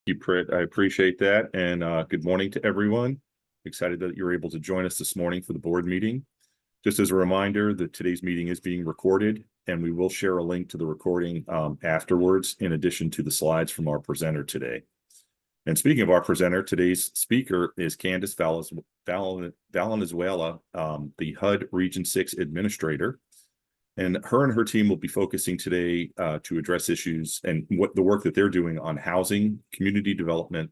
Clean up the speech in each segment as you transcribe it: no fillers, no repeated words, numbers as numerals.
you, Prit. I appreciate that. And good morning to everyone. Excited that you're able to join us this morning for the board meeting. Just as a reminder that today's meeting is being recorded, and we will share a link to the recording afterwards, in addition to the slides from our presenter today. And speaking of our presenter, today's speaker is Candace Valenzuela, the HUD Region 6 Administrator. And her team will be focusing today to address issues and what the work that they're doing on housing, community development,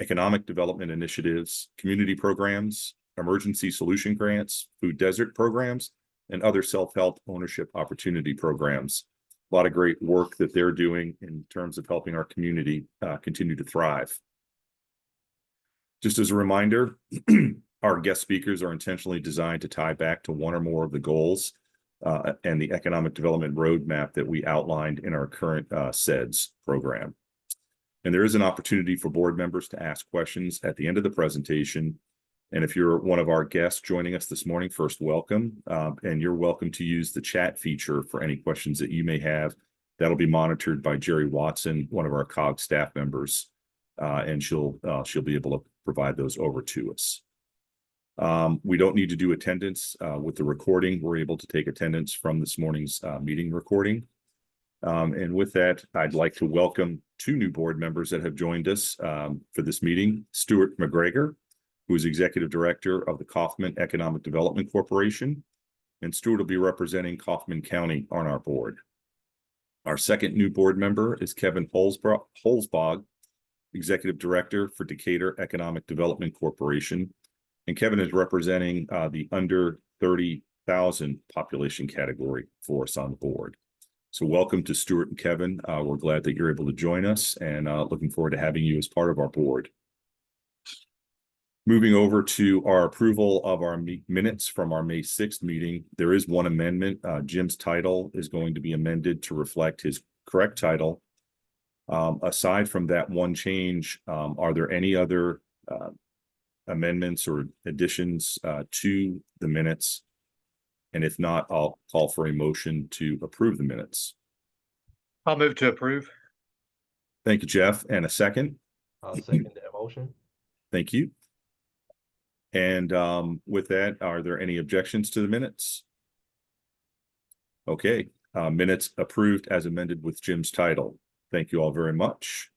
economic development initiatives, community programs, emergency solution grants, food desert programs, and other self-help ownership opportunity programs. A lot of great work that they're doing in terms of helping our community continue to thrive. Just as a reminder, our guest speakers are intentionally designed to tie back to one or more of the goals and the economic development roadmap that we outlined in our current CEDS program. And there is an opportunity for board members to ask questions at the end of the presentation. And if you're one of our guests joining us this morning, first, welcome. And you're welcome to use the chat feature for any questions that you may have. That'll be monitored by Jerry Watson, one of our COG staff members, and she'll be able to provide those over to us. We don't need to do attendance with the recording. We're able to take attendance from this morning's meeting recording. And with that, I'd like to welcome two new board members that have joined us for this meeting. Stuart McGregor, who is Executive Director of the Kaufman Economic Development Corporation. And Stuart will be representing Kaufman County on our board. Our second new board member is Kevin Holzbog, Executive Director for Decatur Economic Development Corporation. And Kevin is representing the under 30,000 population category for us on the board. So welcome to Stuart and Kevin. We're glad that you're able to join us, and looking forward to having you as part of our board. Moving over to our approval of our minutes from our May 6th meeting, there is one amendment. Jim's title is going to be amended to reflect his correct title. Aside from that one change, are there any other amendments or additions to the minutes? And if not, I'll call for a motion to approve the minutes. I'll move to approve. Thank you, Jeff. And a second? I'll second that motion. Thank you. And with that, are there any objections to the minutes? Okay, minutes approved as amended with Jim's title. Thank you all very much.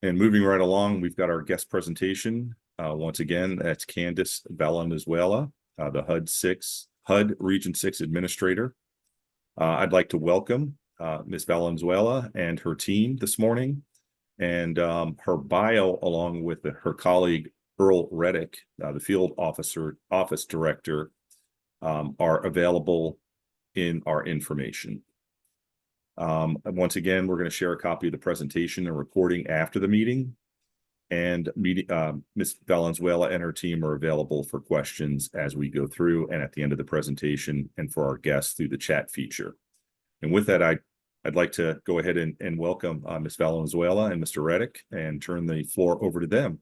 And moving right along, we've got our guest presentation. Once again, that's Candace Valenzuela, the HUD Region 6 Administrator. I'd like to welcome Ms. Valenzuela and her team this morning. And her bio, along with her colleague, Earl Reddick, the Field Office Director, are available in our information. Once again, we're going to share a copy of the presentation and recording after the meeting. And Ms. Valenzuela and her team are available for questions as we go through and at the end of the presentation, and for our guests through the chat feature. And with that, I'd like to go ahead and welcome Ms. Valenzuela and Mr. Reddick and turn the floor over to them.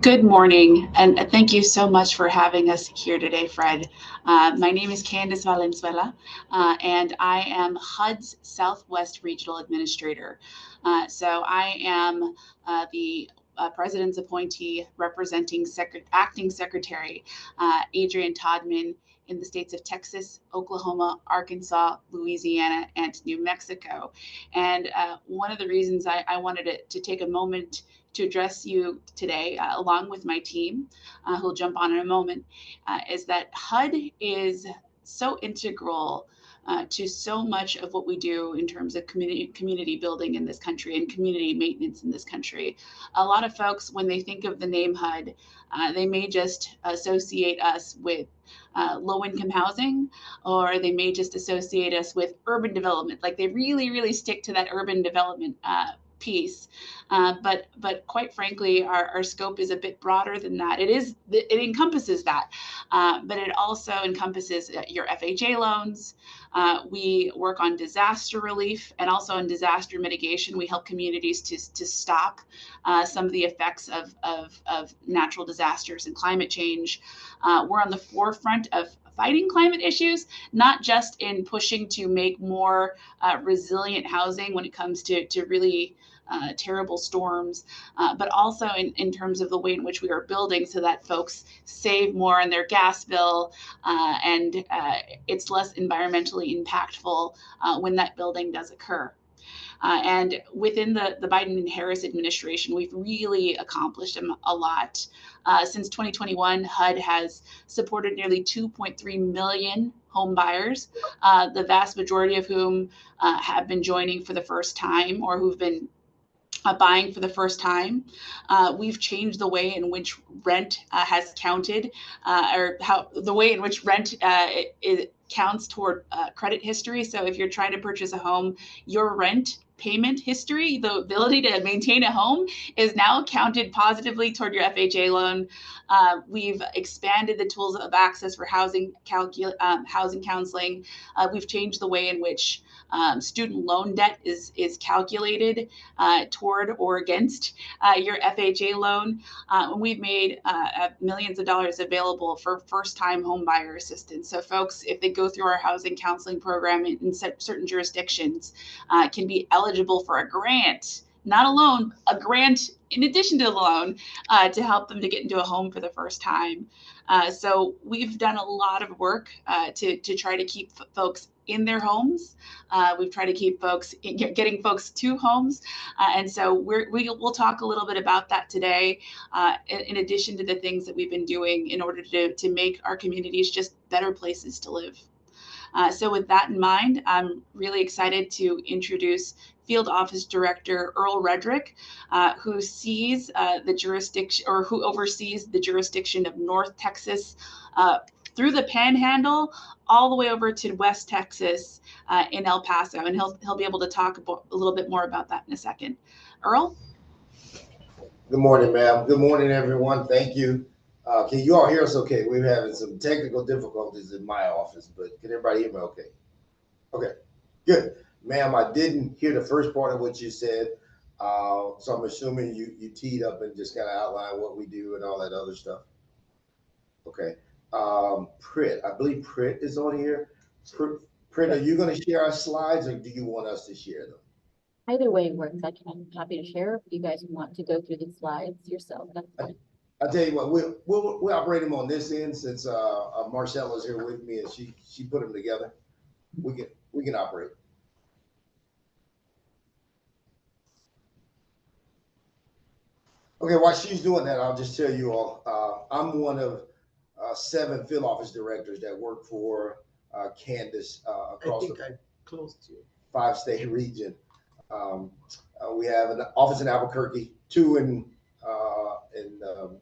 Good morning, and thank you so much for having us here today, Fred. My name is Candace Valenzuela, and I am HUD's Southwest Regional Administrator. So I am the President's appointee representing Acting Secretary Adrian Todman in the states of Texas, Oklahoma, Arkansas, Louisiana, and New Mexico. And one of the reasons I wanted to take a moment to address you today, along with my team, who'll jump on in a moment, is that HUD is so integral to so much of what we do in terms of community building in this country and community maintenance in this country. A lot of folks, when they think of the name HUD, they may just associate us with low-income housing, or they may just associate us with urban development. Like, they really, really stick to that urban development piece. But quite frankly, our scope is a bit broader than that. It encompasses that, but it also encompasses your FHA loans. We work on disaster relief and also on disaster mitigation. We help communities to stop some of the effects of natural disasters and climate change. We're on the forefront of fighting climate issues, not just in pushing to make more resilient housing when it comes to really terrible storms, but also in terms of the way in which we are building so that folks save more on their gas bill and it's less environmentally impactful when that building does occur. And within the Biden and Harris administration, we've really accomplished a lot. Since 2021, HUD has supported nearly 2.3 million home buyers, the vast majority of whom have been joining for the first time or who've been buying for the first time. We've changed the way in which rent has counted, or how the way in which rent it counts toward credit history. So if you're trying to purchase a home, your rent payment history, the ability to maintain a home, is now counted positively toward your FHA loan. We've expanded the tools of access for housing counseling. We've changed the way in which student loan debt is calculated toward or against your FHA loan. We've made millions of dollars available for first-time home buyer assistance. So folks, if they go through our housing counseling program in certain jurisdictions, can be eligible for a grant, not a loan, a grant in addition to the loan, to help them to get into a home for the first time. So we've done a lot of work to try to keep folks in their homes. We've tried to keep folks getting folks to homes, and so we'll talk a little bit about that today. In addition to the things that we've been doing in order to make our communities just better places to live. So with that in mind, I'm really excited to introduce Field Office Director Earl Redrick, who sees the jurisdiction, or who oversees the jurisdiction of North Texas through the Panhandle all the way over to West Texas in El Paso, and he'll be able to talk a little bit more about that in a second. Earl? Good morning, ma'am. Good morning, everyone. Thank you. Can you all hear us okay? We're having some technical difficulties in my office, but can everybody hear me okay? Okay, good. Ma'am, I didn't hear the first part of what you said, so I'm assuming you teed up and just kind of outlined what we do and all that other stuff. Okay. Prit, I believe Prit is on here. Prit, are you going to share our slides, or do you want us to share them? Either way works. I'm happy to share. If you guys want to go through the slides yourself, that's fine. I'll tell you what, we'll operate them on this end since Marcella's here with me and she put them together. We can operate. Okay, while she's doing that, I'll just tell you all, I'm one of 7 field office directors that work for Candace across the close to 5-state region. We have an office in Albuquerque, 2 in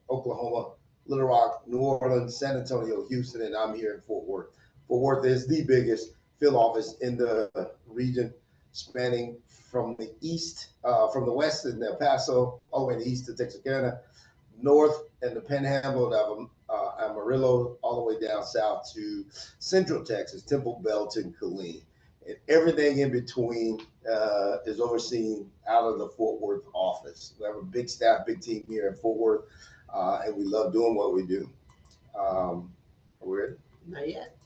Oklahoma, Little Rock, New Orleans, San Antonio, Houston, and I'm here in Fort Worth. Fort Worth is the biggest field office in the region, spanning from the east, from the west in El Paso, all the way to east to Texarkana, north and the Panhandle of Amarillo, all the way down south to Central Texas, Temple, Belton, Collin. And everything in between is overseen out of the Fort Worth office. We have a big staff, big team here in Fort Worth, and we love doing what we do. Are we ready? Not yet.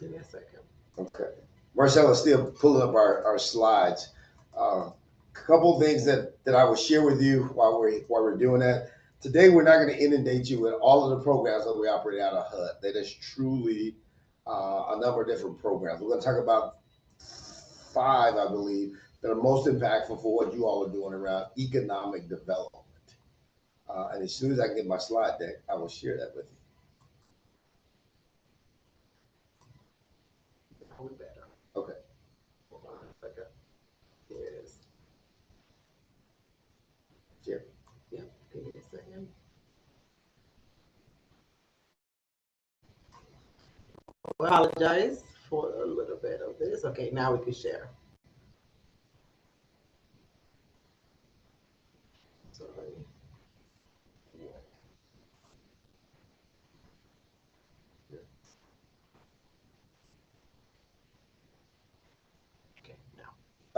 Give me a second. Okay. Marcella's still pulling up our slides. A couple of things that I will share with you while we're doing that. Today, we're not going to inundate you with all of the programs that we operate out of HUD. That is truly a number of different programs. We're going to talk about 5, I believe, that are most impactful for what you all are doing around economic development. And as soon as I can get my slide deck, I will share that with you. Probably better. Okay. Hold on a second. Here it is. Share. Yeah, give me a second. Apologize for a little bit of this. Okay, now we can share.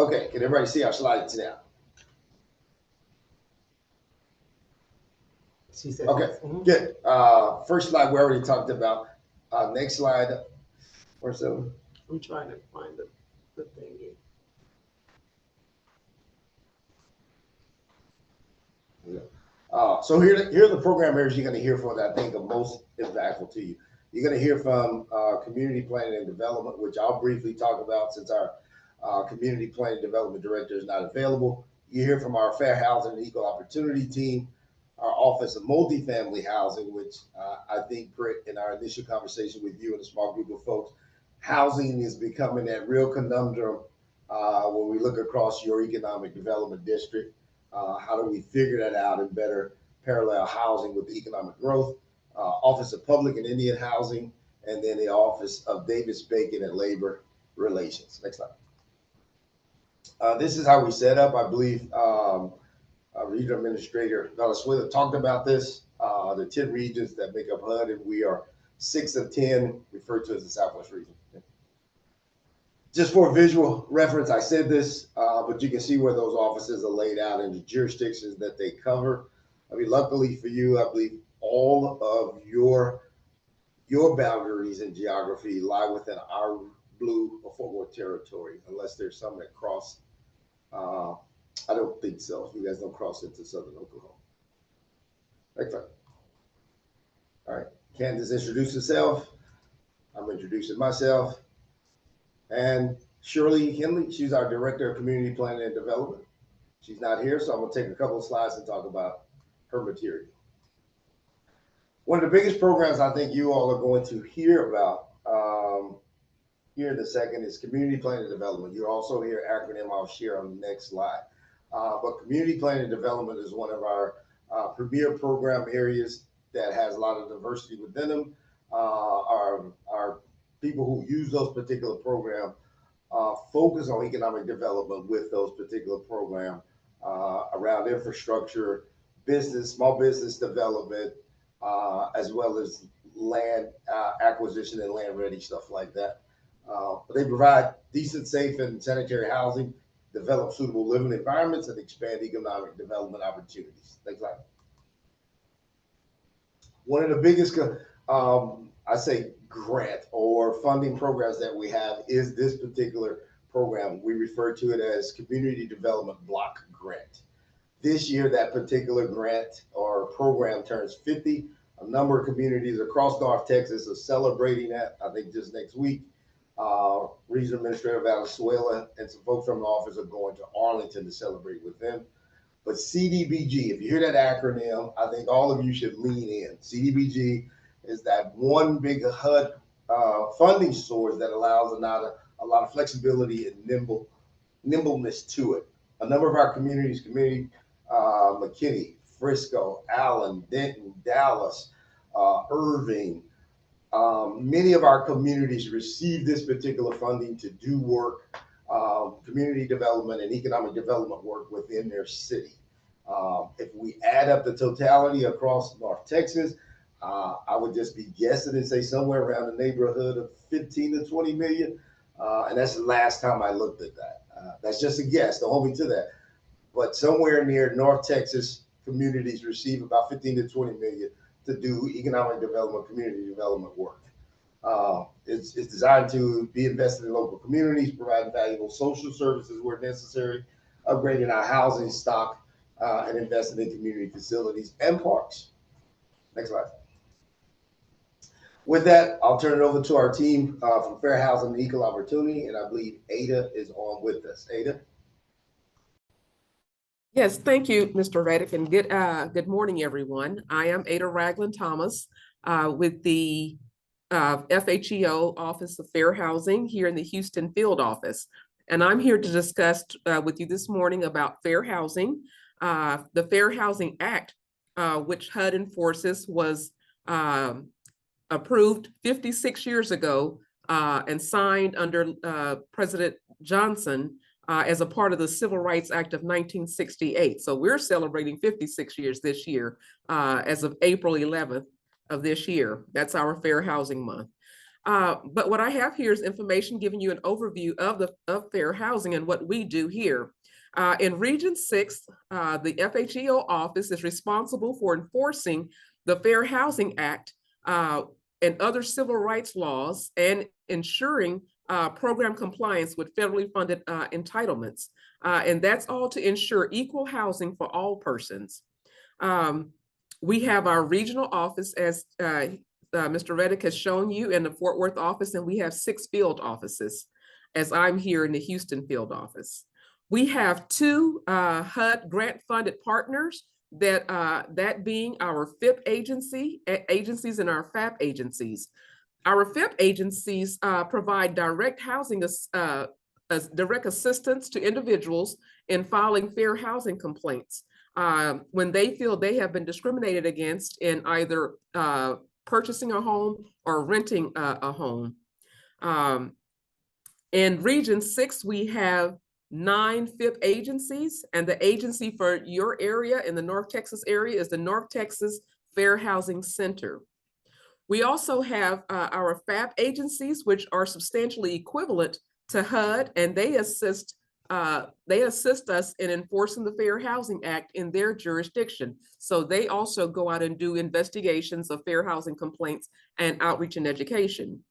Okay, can everybody see our slides now? She said. Okay, yes. Mhm. good. First slide we already talked about. Next slide. Where's the? I'm trying to find the thingy. So here are the program areas you're going to hear from that I think are most impactful to you. You're going to hear from community planning and development, which I'll briefly talk about since our community planning development director is not available. You hear from our fair housing and equal opportunity team, our office of multifamily housing, which I think Britt, in our initial conversation with you and a small group of folks, housing is becoming that real conundrum when we look across your economic development district. How do we figure that out and better parallel housing with economic growth? Office of Public and Indian Housing, and then the Office of Davis Bacon and Labor Relations. Next slide. This is how we set up. I believe Regional Administrator Valenzuela talked about this. The 10 regions that make up HUD, and we are 6 of 10 referred to as the Southwest region. Just for visual reference, I said this, but you can see where those offices are laid out in the jurisdictions that they cover. I mean, luckily for you, I believe all of your boundaries and geography lie within our blue or Fort Worth territory, unless there's some that cross. I don't think so. You guys don't cross into southern Oklahoma. Next slide. All right, Candace introduced herself. I'm introducing myself. And Shirley Henley, she's our Director of Community Planning and Development. She's not here, so I'm going to take a couple of slides and talk about her material. One of the biggest programs I think you all are going to hear about here in a second is Community Planning and Development. You'll also hear acronym I'll share on the next slide. But Community Planning and Development is one of our premier program areas that has a lot of diversity within them. Our people who use those particular programs focus on economic development with those particular programs around infrastructure, business, small business development, as well as land acquisition and land ready stuff like that. But they provide decent, safe, and sanitary housing, develop suitable living environments, and expand economic development opportunities. Next slide. One of the biggest, I say, grant or funding programs that we have is this particular program. We refer to it as Community Development Block Grant. This year, that particular grant or program turns 50. A number of communities across North Texas are celebrating that, I think just next week. Regional Administrator Valenzuela and some folks from the office are going to Arlington to celebrate with them. But CDBG, if you hear that acronym, I think all of you should lean in. CDBG is that one big HUD funding source that allows a lot of flexibility and nimbleness to it. A number of our communities, McKinney, Frisco, Allen, Denton, Dallas, Irving, many of our communities receive this particular funding to do work, community development and economic development work within their city. If we add up the totality across North Texas, I would just be guessing and say somewhere around the neighborhood of 15 to 20 million. And that's the last time I looked at that. That's just a guess, don't hold me to that. But somewhere near North Texas, communities receive about 15 to 20 million to do economic development, community development work. It's designed to be invested in local communities, providing valuable social services where necessary, upgrading our housing stock, and investing in community facilities and parks. Next slide. With that, I'll turn it over to our team from Fair Housing and Equal Opportunity, and I believe Ada is on with us. Ada? Yes, thank you, Mr. Reddick, and good morning, everyone. I am Ada Ragland Thomas with the FHEO Office of Fair Housing here in the Houston Field Office. And I'm here to discuss with you this morning about fair housing. The Fair Housing Act, which HUD enforces, was approved 56 years ago and signed under President Johnson as a part of the Civil Rights Act of 1968. So we're celebrating 56 years this year as of April 11th of this year. That's our Fair Housing Month. But what I have here is information giving you an overview of fair housing and what we do here. In Region 6, the FHEO office is responsible for enforcing the Fair Housing Act and other civil rights laws and ensuring program compliance with federally funded entitlements. And that's all to ensure equal housing for all persons. We have our regional office, as Mr. Reddick has shown you, in the Fort Worth office, and we have 6 field offices, as I'm here in the Houston field office. We have 2 HUD grant-funded partners, that being our FIP agencies and our FAP agencies. Our FIP agencies provide direct housing direct assistance to individuals in filing fair housing complaints when they feel they have been discriminated against in either purchasing a home or renting a home. In Region 6, we have 9 FIP agencies, and the agency for your area in the North Texas area is the North Texas Fair Housing Center. We also have our FAP agencies, which are substantially equivalent to HUD, and they assist us in enforcing the Fair Housing Act in their jurisdiction. So they also go out and do investigations of fair housing complaints and outreach and education.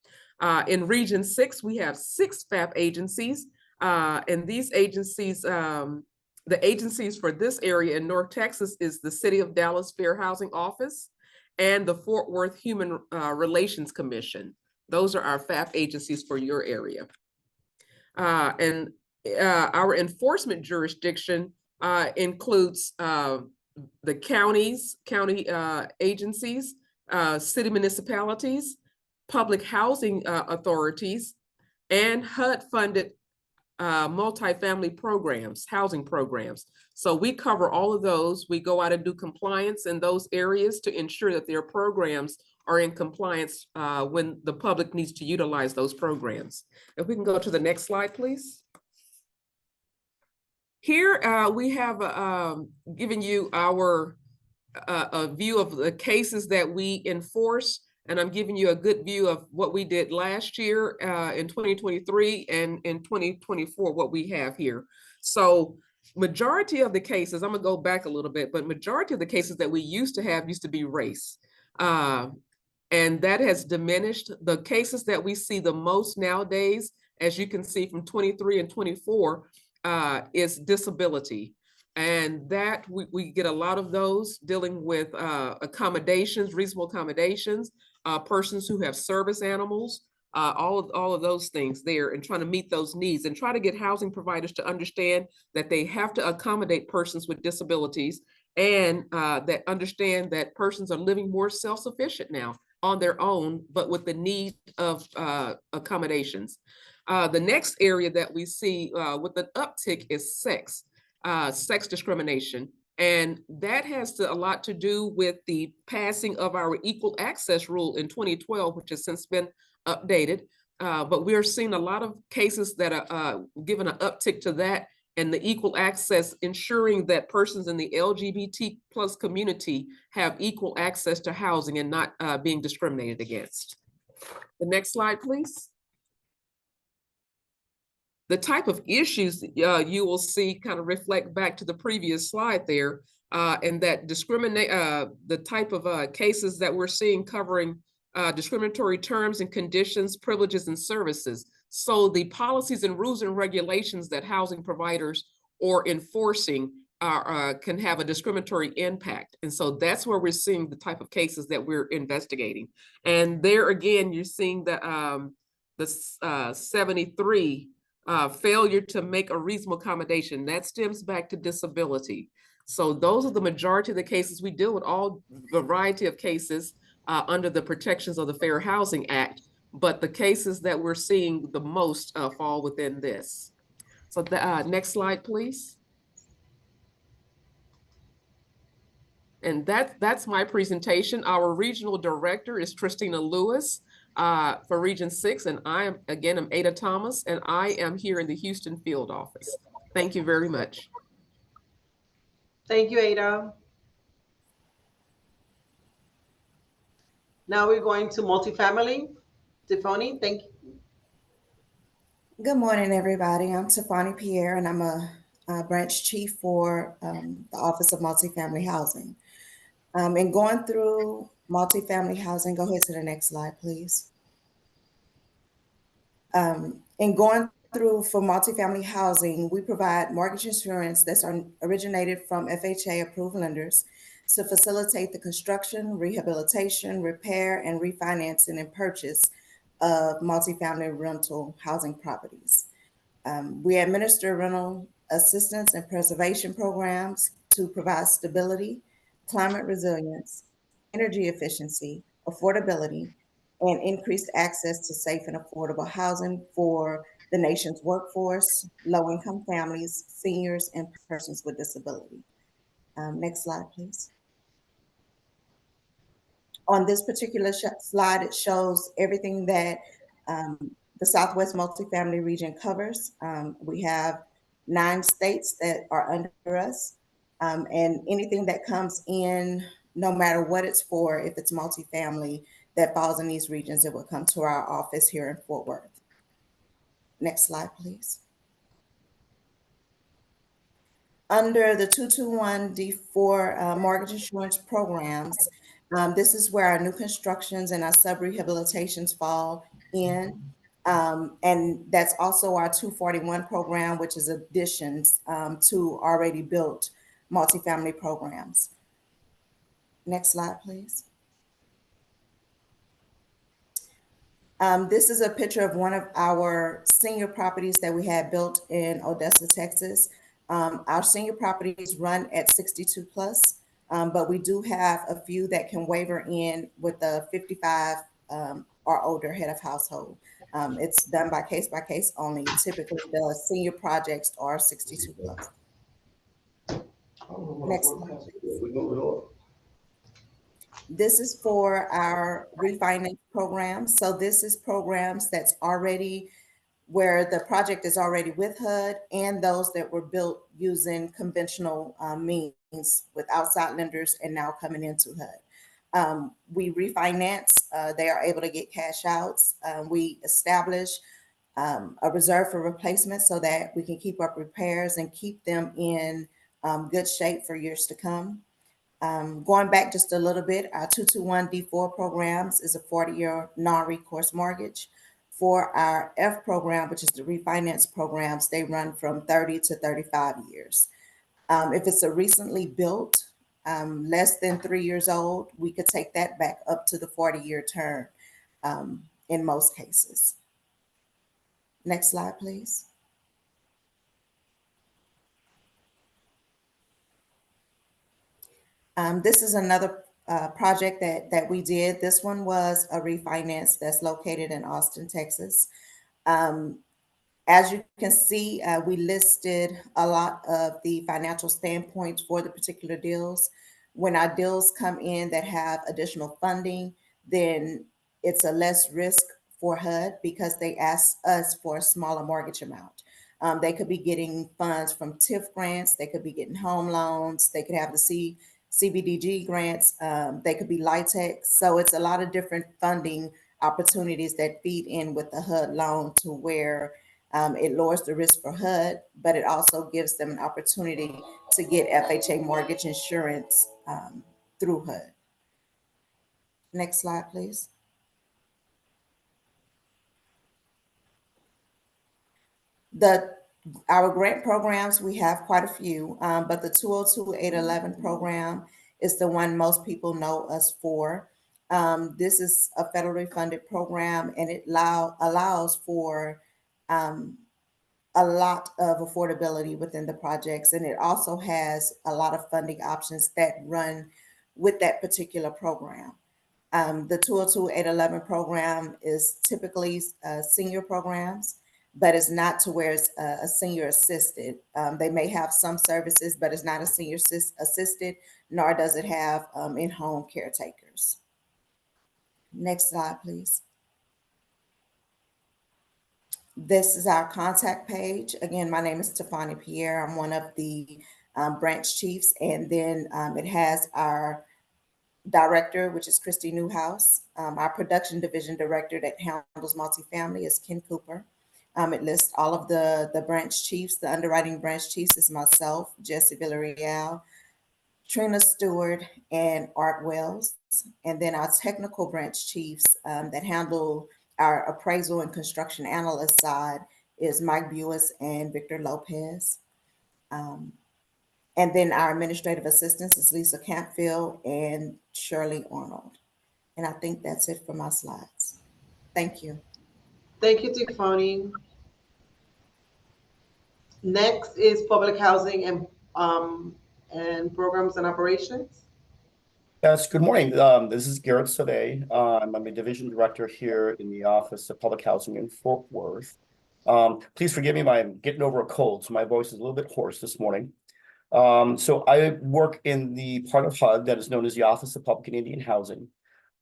In Region 6, we have 6 FAP agencies, and these agencies, the agencies for this area in North Texas is the City of Dallas Fair Housing Office and the Fort Worth Human Relations Commission. Those are our FAP agencies for your area. And our enforcement jurisdiction includes the county agencies, city municipalities, public housing authorities, and HUD-funded multifamily programs, housing programs. So we cover all of those. We go out and do compliance in those areas to ensure that their programs are in compliance when the public needs to utilize those programs. If we can go to the next slide, please. Here we have given you our a view of the cases that we enforce, and I'm giving you a good view of what we did last year in 2023 and in 2024, what we have here. So majority of the cases, I'm gonna go back a little bit, but majority of the cases that we used to be race. And that has diminished. The cases that we see the most nowadays, as you can see from 23 and 24, is disability. And that we get a lot of those dealing with accommodations, reasonable accommodations, persons who have service animals, all of those things there, and trying to meet those needs and try to get housing providers to understand that they have to accommodate persons with disabilities, and that understand that persons are living more self-sufficient now on their own, but with the need of accommodations. The next area that we see with an uptick is sex discrimination. And that has a lot to do with the passing of our equal access rule in 2012, which has since been updated. But we are seeing a lot of cases that are given an uptick to that, and the equal access, ensuring that persons in the LGBT plus community have equal access to housing and not being discriminated against. The next slide, please. The type of issues you will see kind of reflect back to the previous slide there, and that the type of cases that we're seeing covering discriminatory terms and conditions, privileges, and services. So the policies and rules and regulations that housing providers are enforcing can have a discriminatory impact. And so that's where we're seeing the type of cases that we're investigating. And there again, you're seeing the 73 failure to make a reasonable accommodation. That stems back to disability. So those are the majority of the cases. We deal with all variety of cases under the protections of the Fair Housing Act, but the cases that we're seeing the most fall within this. So the next slide, please. And that's my presentation. Our regional director is Christina Lewis for Region 6, and I'm Ada Thomas, and I am here in the Houston field office. Thank you very much. Thank you, Ada. Now we're going to multifamily. Tiffany, thank you. Good morning, everybody. I'm Tiffany Pierre, and I'm a branch chief for the Office of Multifamily Housing. And going through multifamily housing, go ahead to the next slide, please. And going through for multifamily housing, we provide mortgage insurance that's originated from FHA approved lenders to facilitate the construction, rehabilitation, repair, and refinancing and purchase of multifamily rental housing properties. We administer rental assistance and preservation programs to provide stability, climate resilience, energy efficiency, affordability, and increased access to safe and affordable housing for the nation's workforce, low-income families, seniors, and persons with disability. Next slide, please. On this particular slide, it shows everything that the Southwest multifamily region covers. We have 9 states that are under us, and anything that comes in, no matter what it's for, if it's multifamily that falls in these regions, it will come to our office here in Fort Worth. Next slide, please. Under the 221D4 mortgage insurance programs, this is where our new constructions and our sub-rehabilitations fall in. And that's also our 241 program, which is additions to already built multifamily programs. Next slide, please. This is a picture of one of our senior properties that we had built in Odessa, Texas. Our senior properties run at 62 plus, but we do have a few that can waiver in with a 55 or older head of household. It's done by case only. Typically, the senior projects are 62 plus. Next slide, please. This is for our refinance program. So this is programs that's already where the project is already with HUD and those that were built using conventional means with outside lenders and now coming into HUD. We refinance, they are able to get cash outs. We establish a reserve for replacement so that we can keep up repairs and keep them in good shape for years to come. Going back just a little bit, our 221D4 programs is a 40-year non-recourse mortgage. For our F program, which is the refinance programs, they run from 30 to 35 years. If it's a recently built, less than 3 years old, we could take that back up to the 40-year term in most cases. Next slide, please. This is another project that we did. This one was a refinance that's located in Austin, Texas. As you can see, we listed a lot of the financial standpoints for the particular deals. When our deals come in that have additional funding, then it's a less risk for HUD because they ask us for a smaller mortgage amount. They could be getting funds from TIF grants. They could be getting home loans. They could have the CBDG grants. They could be LIHTC. So it's a lot of different funding opportunities that feed in with the HUD loan to where it lowers the risk for HUD, but it also gives them an opportunity to get FHA mortgage insurance through HUD. Next slide, please. Our grant programs, we have quite a few, but the 202-811 program is the one most people know us for. This is a federally funded program, and it allows for a lot of affordability within the projects, and it also has a lot of funding options that run with that particular program. The 202-811 program is typically senior programs, but it's not to where it's a senior assisted. They may have some services, but it's not a senior assisted, nor does it have in-home caretakers. Next slide, please. This is our contact page. Again, my name is Tiffany Pierre. I'm one of the branch chiefs, and then it has our director, which is Christy Newhouse. Our production division director that handles multifamily is Ken Cooper. It lists all of the branch chiefs. The underwriting branch chiefs is myself, Jesse Villarreal, Trina Stewart, and Art Wells. And then our technical branch chiefs that handle our appraisal and construction analyst side is Mike Buis and Victor Lopez. And then our administrative assistants is Lisa Campfield and Shirley Arnold. And I think that's it for my slides. Thank you. Thank you, Tifani. Next is public housing and programs and operations. Yes, good morning. This is Garrett Sade. I'm a division director here in the Office of Public Housing in Fort Worth. Please forgive me, I'm getting over a cold, so my voice is a little bit hoarse this morning. So I work in the part of HUD that is known as the Office of Public and Indian Housing.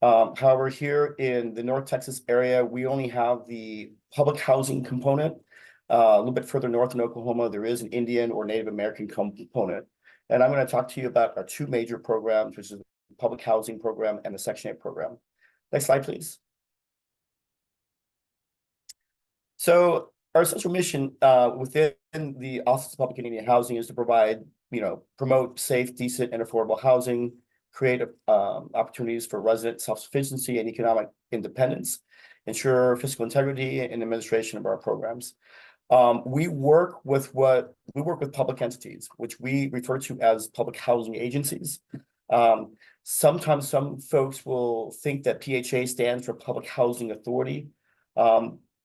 However, here in the North Texas area, we only have the public housing component. A little bit further north in Oklahoma, there is an Indian or Native American component. And I'm going to talk to you about our two major programs, which is the public housing program and the Section 8 program. Next slide, please. So our essential mission within the Office of Public and Indian Housing is to provide, promote safe, decent, and affordable housing, create opportunities for resident self-sufficiency and economic independence, ensure fiscal integrity and administration of our programs. We work with public entities, which we refer to as public housing agencies. Sometimes some folks will think that PHA stands for Public Housing Authority.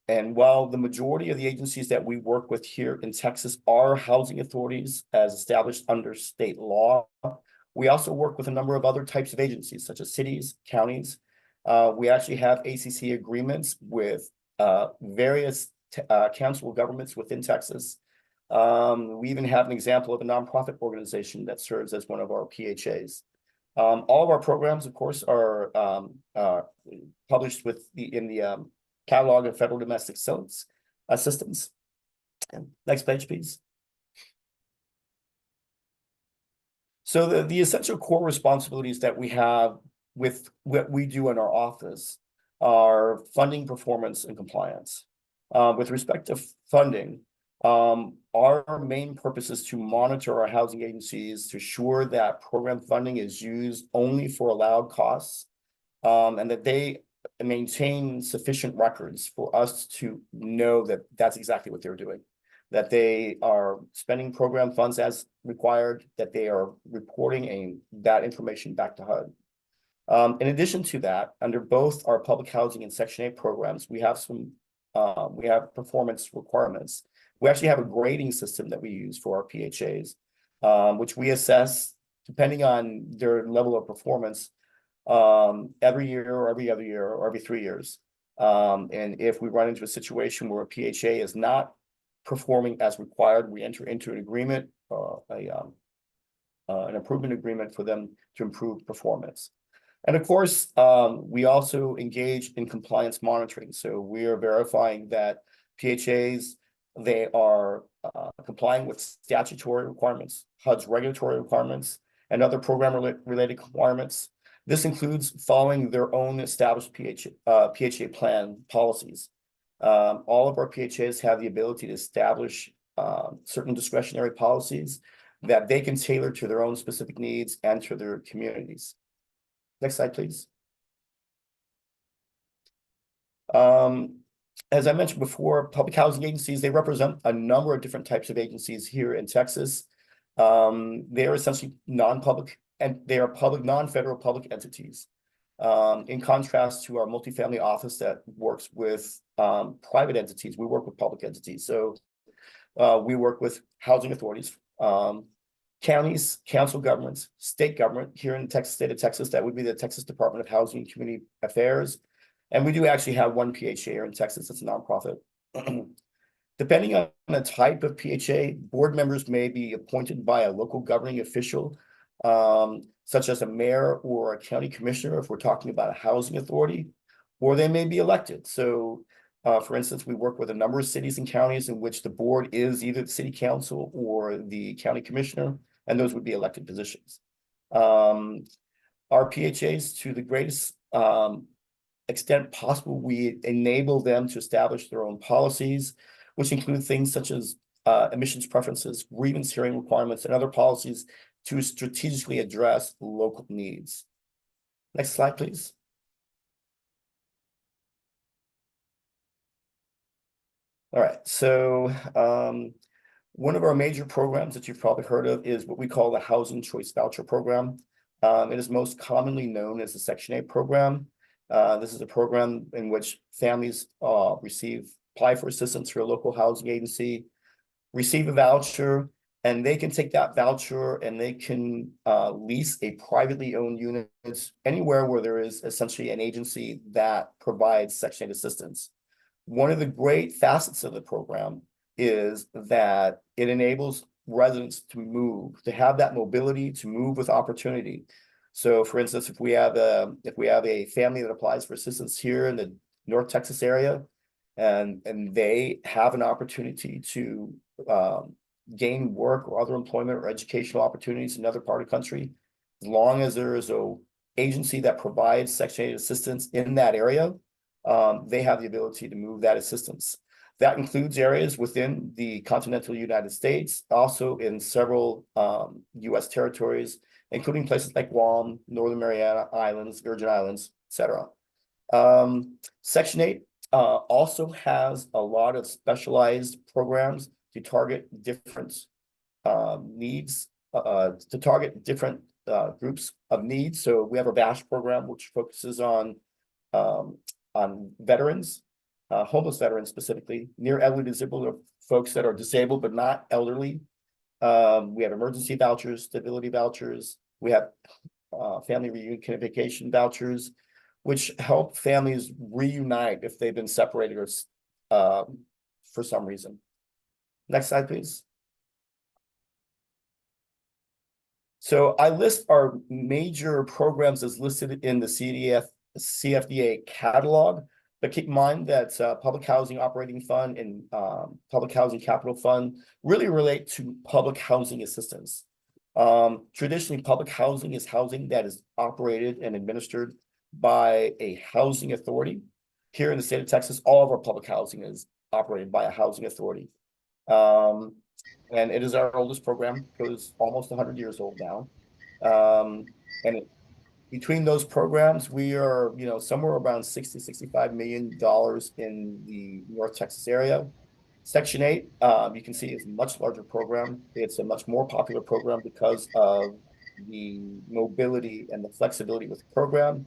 And while the majority of the agencies that we work with here in Texas are housing authorities as established under state law, we also work with a number of other types of agencies, such as cities, counties. We actually have ACC agreements with various council governments within Texas. We even have an example of a nonprofit organization that serves as one of our PHAs. All of our programs, of course, are published in the catalog of federal domestic assistance. Next page, please. So the essential core responsibilities that we have with what we do in our office are funding, performance, and compliance. With respect to funding, our main purpose is to monitor our housing agencies to ensure that program funding is used only for allowed costs, and that they maintain sufficient records for us to know that that's exactly what they're doing, that they are spending program funds as required, that they are reporting that information back to HUD. In addition to that, under both our public housing and Section 8 programs, we have performance requirements. We actually have a grading system that we use for our PHAs, which we assess depending on their level of performance every year or every other year or every 3 years. And if we run into a situation where a PHA is not performing as required, we enter into an agreement, an improvement agreement for them to improve performance. And of course, we also engage in compliance monitoring. So we are verifying that PHAs, they are complying with statutory requirements, HUD's regulatory requirements, and other program-related requirements. This includes following their own established PHA plan policies. All of our PHAs have the ability to establish certain discretionary policies that they can tailor to their own specific needs and to their communities. Next slide, please. As I mentioned before, public housing agencies, they represent a number of different types of agencies here in Texas. They are essentially non-public, and they are non-federal public entities. In contrast to our multifamily office that works with private entities, we work with public entities. So we work with housing authorities, counties, council governments, state government here in the state of Texas. That would be the Texas Department of Housing and Community Affairs. And we do actually have one PHA here in Texas. It's a nonprofit. Depending on the type of PHA, board members may be appointed by a local governing official, such as a mayor or a county commissioner, if we're talking about a housing authority, or they may be elected. So, for instance, we work with a number of cities and counties in which the board is either the city council or the county commissioner, and those would be elected positions. Our PHAs, to the greatest extent possible, we enable them to establish their own policies, which include things such as emissions preferences, grievance hearing requirements, and other policies to strategically address local needs. Next slide, please. All right, so one of our major programs that you've probably heard of is what we call the Housing Choice Voucher Program. It is most commonly known as the Section 8 program. This is a program in which families apply for assistance through a local housing agency, receive a voucher, and they can take that voucher and they can lease a privately owned unit anywhere where there is essentially an agency that provides Section 8 assistance. One of the great facets of the program is that it enables residents to move, to have that mobility, to move with opportunity. So for instance, if we have a family that applies for assistance here in the North Texas area, and they have an opportunity to gain work or other employment or educational opportunities in another part of the country, as long as there is an agency that provides Section 8 assistance in that area, they have the ability to move that assistance. That includes areas within the continental United States, also in several U.S. territories, including places like Guam, Northern Mariana Islands, Virgin Islands, etc. Section 8 also has a lot of specialized programs to target different needs, to target different groups of needs. So we have a VASH program, which focuses on veterans, homeless veterans specifically, near elderly disabled folks that are disabled but not elderly. We have emergency vouchers, stability vouchers. We have family reunification vouchers, which help families reunite if they've been separated or for some reason. Next slide, please. So I list our major programs as listed in the CFDA catalog, but keep in mind that Public Housing Operating Fund and Public Housing Capital Fund really relate to public housing assistance. Traditionally, public housing is housing that is operated and administered by a housing authority. Here in the state of Texas, all of our public housing is operated by a housing authority. And it is our oldest program, goes almost 100 years old now. Between those programs, we are, somewhere around $60–65 million in the North Texas area. Section 8, you can see, is a much larger program. It's a much more popular program because of the mobility and the flexibility with the program.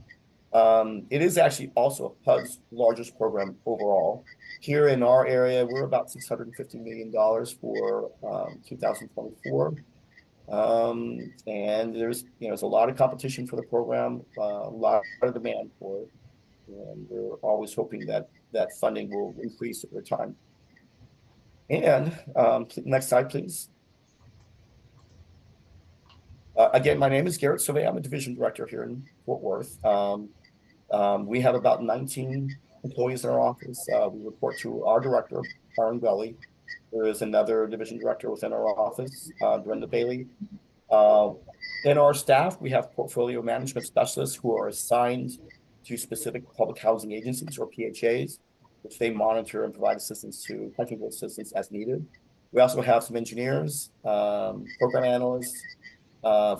It is actually also HUD's largest program overall. Here in our area, we're about $650 million for 2024. And there's a lot of competition for the program, a lot of demand for it, and we're always hoping that that funding will increase over time. And next slide, please. Again, my name is Garrett Survey. I'm a division director here in Fort Worth. We have about 19 employees in our office. We report to our director, Tarrant. There is another division director within our office, Brenda Bailey. In our staff, we have portfolio management specialists who are assigned to specific public housing agencies or PHAs, which they monitor and provide assistance to, technical assistance as needed. We also have some engineers, program analysts,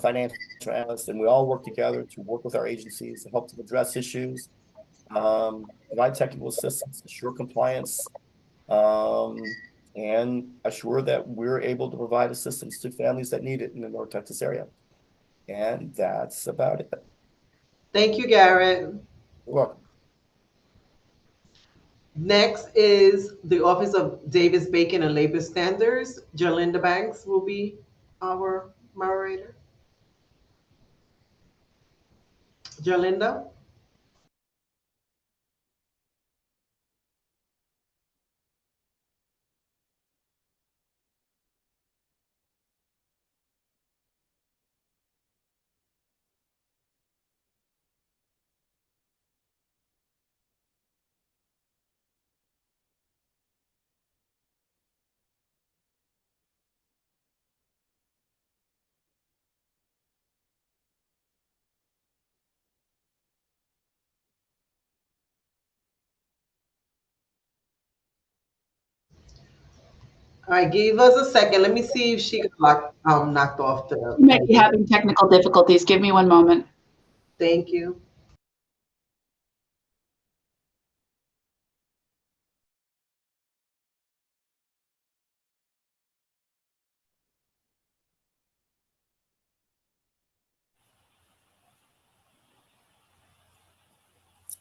financial analysts, and we all work together to work with our agencies to help them address issues, provide technical assistance, assure compliance, and assure that we're able to provide assistance to families that need it in the North Texas area. And that's about it. Thank you, Garrett. You're welcome. Next is the Office of Davis Bacon and Labor Standards. Jolinda Banks will be our moderator. Jolinda? All right, give us a second. Let me see if she got knocked off the. You might be having technical difficulties. Give me one moment. Thank you.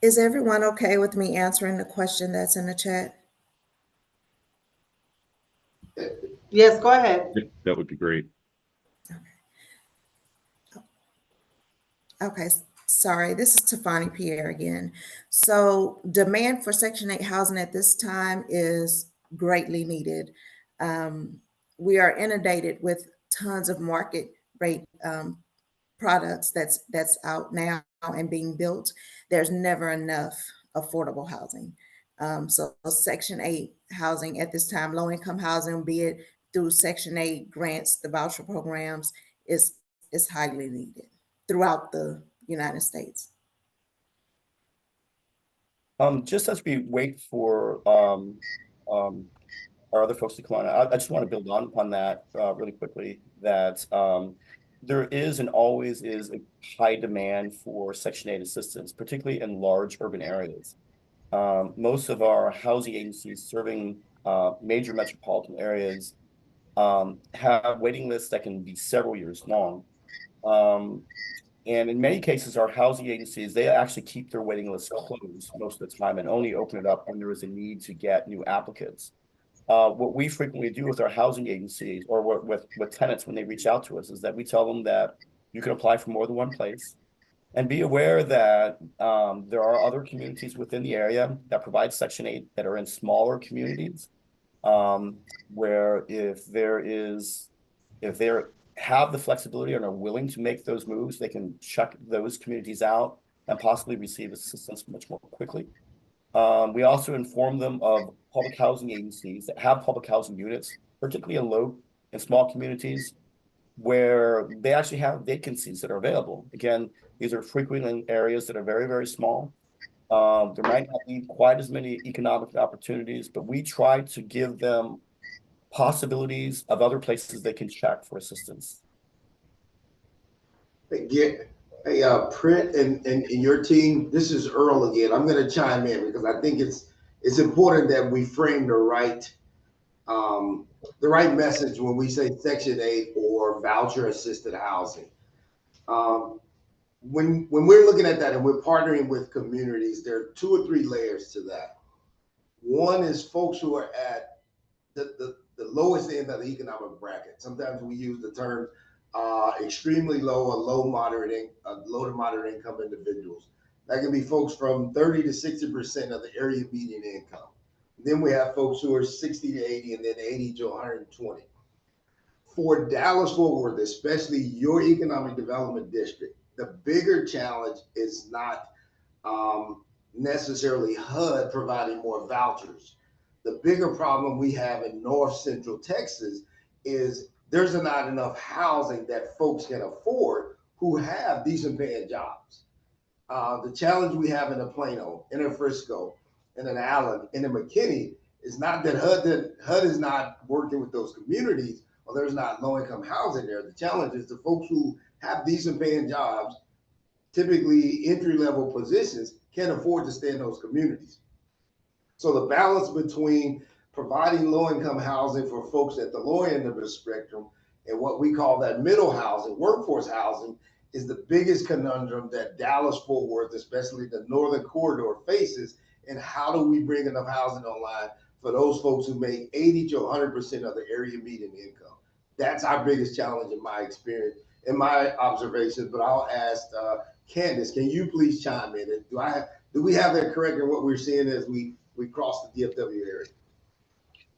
Is everyone okay with me answering the question that's in the chat? Yes, go ahead. Yeah, that would be great. Okay, sorry, this is Tafani Pierre again. So demand for Section 8 housing at this time is greatly needed. We are inundated with tons of market rate products that's out now and being built. There's never enough affordable housing. So Section 8 housing at this time, low income housing, be it through Section 8 grants, the voucher programs, is highly needed throughout the United States. Just as we wait for our other folks to come on, I just want to build on that really quickly, that there is and always is a high demand for Section 8 assistance, particularly in large urban areas. Most of our housing agencies serving major metropolitan areas have waiting lists that can be several years long. And in many cases, our housing agencies, they actually keep their waiting lists closed most of the time and only open it up when there is a need to get new applicants. What we frequently do with our housing agencies or with tenants when they reach out to us is that we tell them that you can apply for more than one place, and be aware that there are other communities within the area that provide Section 8 that are in smaller communities, where if they have the flexibility and are willing to make those moves, they can check those communities out and possibly receive assistance much more quickly. We also inform them of public housing agencies that have public housing units, particularly in low and small communities, where they actually have vacancies that are available. Again, these are frequently in areas that are very, very small. There might not be quite as many economic opportunities, but we try to give them possibilities of other places they can check for assistance. Hey, Print and your team, this is Earl again. I'm going to chime in because I think it's important that we frame the right message when we say Section 8 or voucher assisted housing. When we're looking at that and we're partnering with communities, there are 2 or 3 layers to that. One is folks who are at the lowest end of the economic bracket. Sometimes we use the term extremely low or low to moderate income individuals. That can be folks from 30 to 60% of the area median income. Then we have folks who are 60 to 80 and then 80 to 120. For Dallas-Fort Worth, especially your economic development district, the bigger challenge is not necessarily HUD providing more vouchers. The bigger problem we have in North Central Texas is there's not enough housing that folks can afford who have decent paying jobs. The challenge we have in a Plano, in a Frisco, in an Allen, in a McKinney is not that HUD is not working with those communities or there's not low income housing there. The challenge is the folks who have decent paying jobs, typically entry level positions, can't afford to stay in those communities. So the balance between providing low income housing for folks at the low end of the spectrum and what we call that middle housing, workforce housing, is the biggest conundrum that Dallas-Fort Worth, especially the Northern Corridor, faces. And how do we bring enough housing online for those folks who make 80 to 100% of the area median income? That's our biggest challenge in my experience, in my observations. But I'll ask Candace, can you please chime in? Do we have that correct in what we're seeing as we cross the DFW area?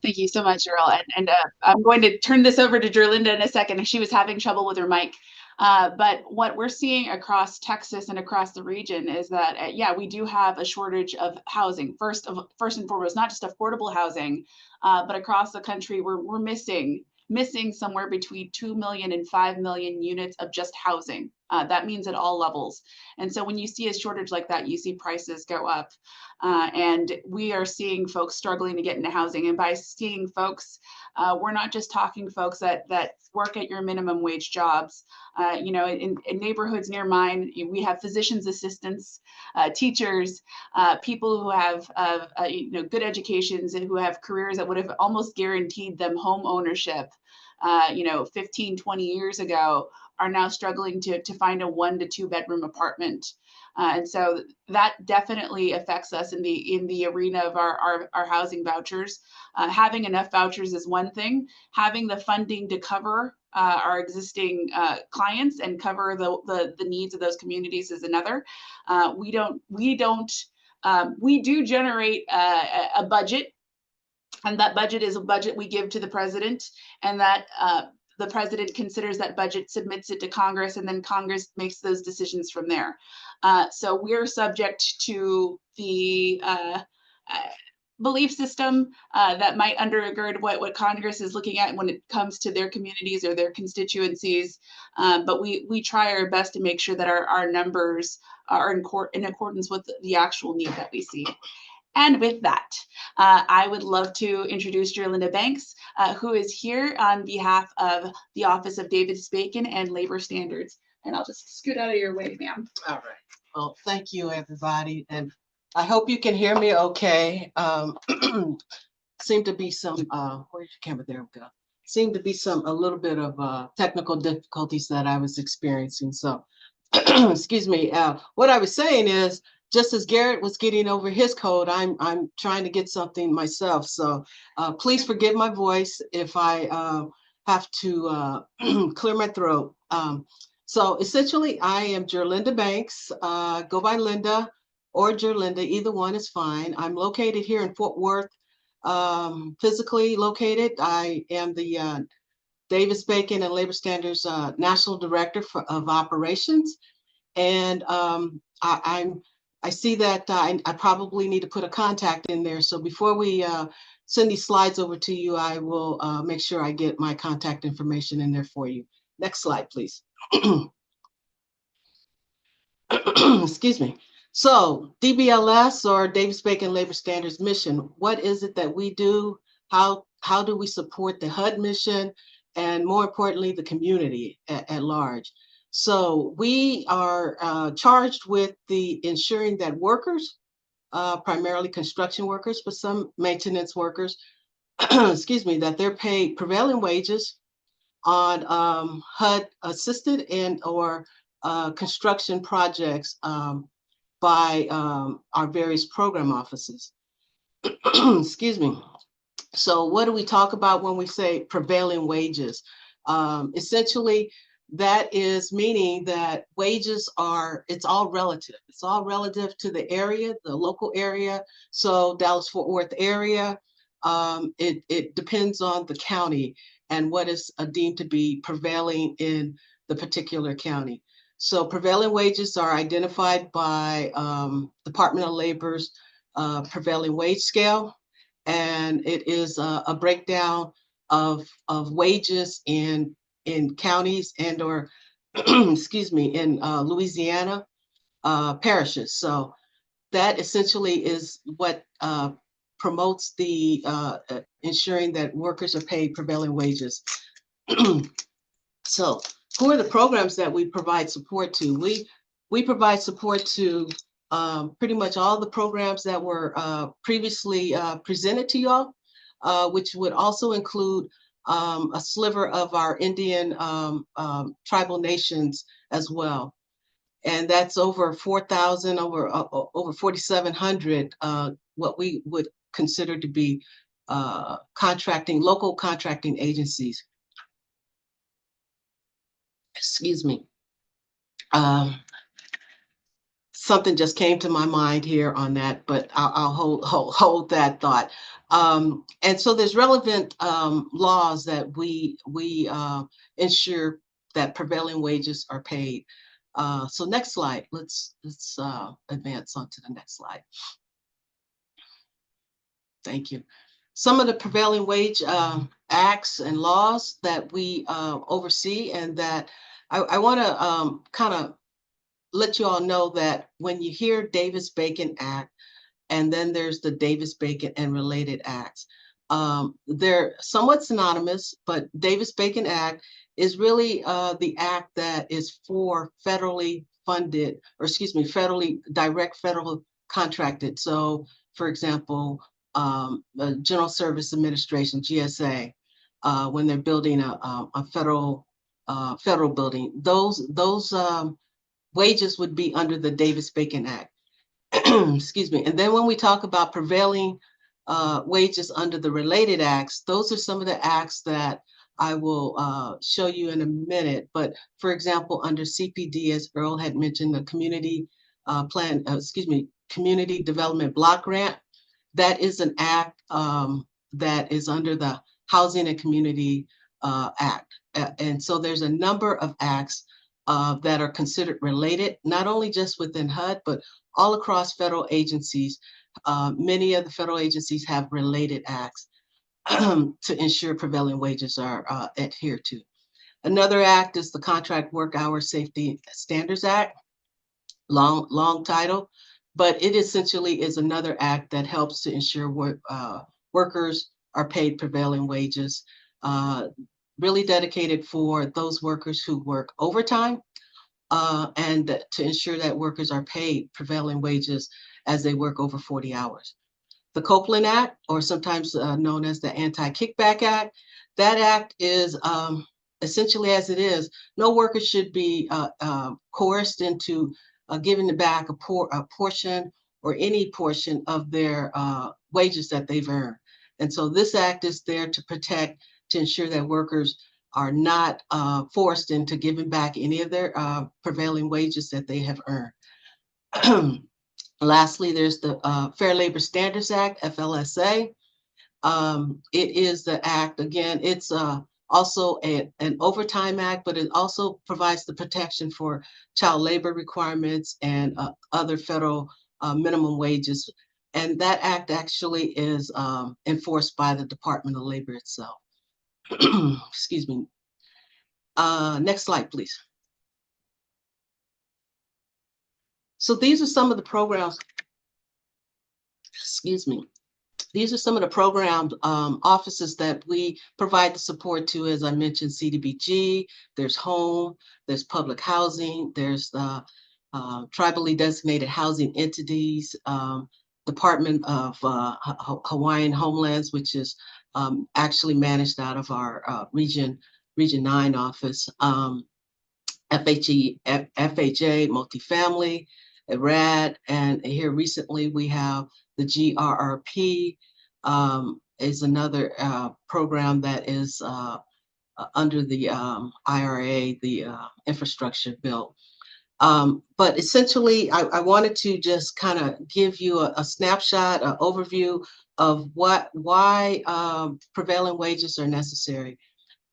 Thank you so much, Earl. And I'm going to turn this over to Jerlinda in a second. She was having trouble with her mic. But what we're seeing across Texas and across the region is that, yeah, we do have a shortage of housing. First and foremost, not just affordable housing, but across the country, we're missing somewhere between 2 million and 5 million units of just housing That means at all levels. And so when you see a shortage like that, you see prices go up. And we are seeing folks struggling to get into housing. And by seeing folks, we're not just talking folks that work at your minimum wage jobs. You know, in neighborhoods near mine, we have physicians assistants, teachers, people who have you know, good educations and who have careers that would have almost guaranteed them home ownership, you know, 15, 20 years ago, are now struggling to find a 1 to 2 bedroom apartment. And so that definitely affects us in the arena of our housing vouchers. Having enough vouchers is one thing. Having the funding to cover our existing clients and cover the needs of those communities is another. We do generate a budget, and that budget is a budget we give to the president, and that the president considers that budget, submits it to Congress, and then Congress makes those decisions from there. So we're subject to the belief system that might undergird what Congress is looking at when it comes to their communities or their constituencies. But we try our best to make sure that our numbers are in accordance with the actual need that we see. And with that, I would love to introduce Jerlinda Banks, who is here on behalf of the Office of Davis Bacon and Labor Standards. And I'll just scoot out of your way, ma'am. All right. Well, thank you, everybody. And I hope you can hear me okay. Seem to be some, where's your camera? There we go. Seemed to be a little bit of technical difficulties that I was experiencing. So, excuse me. What I was saying is, just as Garrett was getting over his code, I'm trying to get something myself. So please forgive my voice if I have to clear my throat. So essentially, I am Jerlinda Banks. Go by Linda or Jerlinda, either one is fine. I'm located here in Fort Worth, physically located. I am the Davis Bacon and Labor Standards National Director of Operations. And I see that I probably need to put a contact in there. So before we send these slides over to you, I will make sure I get my contact information in there for you. Next slide, please. Excuse me. So DBLS, or Davis Bacon Labor Standards mission, what is it that we do? How do we support the HUD mission? And more importantly, the community at large. So we are charged with ensuring that workers, primarily construction workers, but some maintenance workers, excuse me, that they're paid prevailing wages on HUD assisted and or construction projects by our various program offices. Excuse me. So what do we talk about when we say prevailing wages? Essentially, that is meaning that wages it's all relative. It's all relative to the area, the local area. So Dallas-Fort Worth area, it depends on the county and what is deemed to be prevailing in the particular county. So prevailing wages are identified by Department of Labor's prevailing wage scale. And it is a breakdown of wages in counties and or excuse me, in Louisiana parishes. So that essentially is what promotes the ensuring that workers are paid prevailing wages. So who are the programs that we provide support to? We provide support to pretty much all the programs that were previously presented to y'all, which would also include a sliver of our Indian tribal nations as well. And that's over 4,000, over 4,700, what we would consider to be local contracting agencies. Excuse me. Something just came to my mind here on that, but I'll hold that thought. And so there's relevant laws that we ensure that prevailing wages are paid. So next slide, let's advance on to the next slide. Thank you. Some of the prevailing wage acts and laws that we oversee and that I want to kind of let you all know that when you hear Davis-Bacon Act, and then there's the Davis-Bacon and related acts, they're somewhat synonymous, but Davis-Bacon Act is really the act that is for federally funded, or excuse me, federal contracted. So for example, the General Service Administration, GSA, when they're building a federal building, those wages would be under the Davis-Bacon Act. Excuse me. And then when we talk about prevailing wages under the related acts, those are some of the acts that I will show you in a minute. But for example, under CPD, as Earl had mentioned, the community community development block grant, that is an act that is under the Housing and Community Act. And so there's a number of acts that are considered related, not only just within HUD, but all across federal agencies. Many of the federal agencies have related acts to ensure prevailing wages are adhered to. Another act is the Contract Work Hour Safety Standards Act, long title, but it essentially is another act that helps to ensure workers are paid prevailing wages, really dedicated for those workers who work overtime, and to ensure that workers are paid prevailing wages as they work over 40 hours. The Copeland Act, or sometimes known as the Anti-Kickback Act, that act is essentially as it is, no worker should be coerced into giving back a portion or any portion of their wages that they've earned. And so this act is there to protect, to ensure that workers are not forced into giving back any of their prevailing wages that they have earned. Lastly, there's the Fair Labor Standards Act, FLSA. It is the act, again, it's also an overtime act, but it also provides the protection for child labor requirements and other federal minimum wages. And that act actually is enforced by the Department of Labor itself. Excuse me. Next slide, please. So these are some of the programs, excuse me. These are some of the programmed offices that we provide the support to. As I mentioned, CDBG, there's home, there's public housing, there's tribally designated housing entities, Department of Hawaiian Homelands, which is actually managed out of our Region 9 office, FHA, multifamily, Erath, and here recently we have the GRRP, is another program that is under the IRA, the infrastructure bill. But essentially, I wanted to just kind of give you a snapshot, an overview of why prevailing wages are necessary.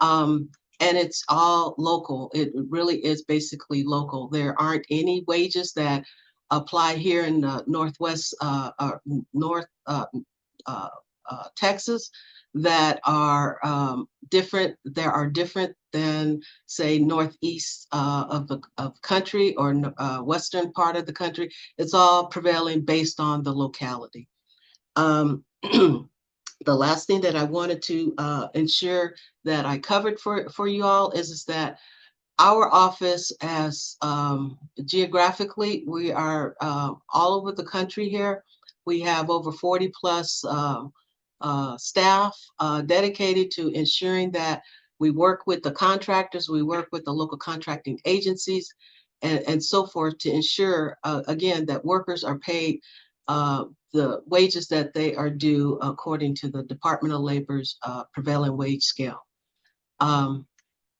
And it's all local. It really is basically local. There aren't any wages that apply here in Northwest, North Texas that are different. There are different than, say, northeast of the country or western part of the country. It's all prevailing based on the locality. The last thing that I wanted to ensure that I covered for you all is that our office, as geographically, we are all over the country here. We have over 40 plus staff dedicated to ensuring that we work with the contractors, we work with the local contracting agencies, and so forth to ensure, again, that workers are paid the wages that they are due according to the Department of Labor's prevailing wage scale.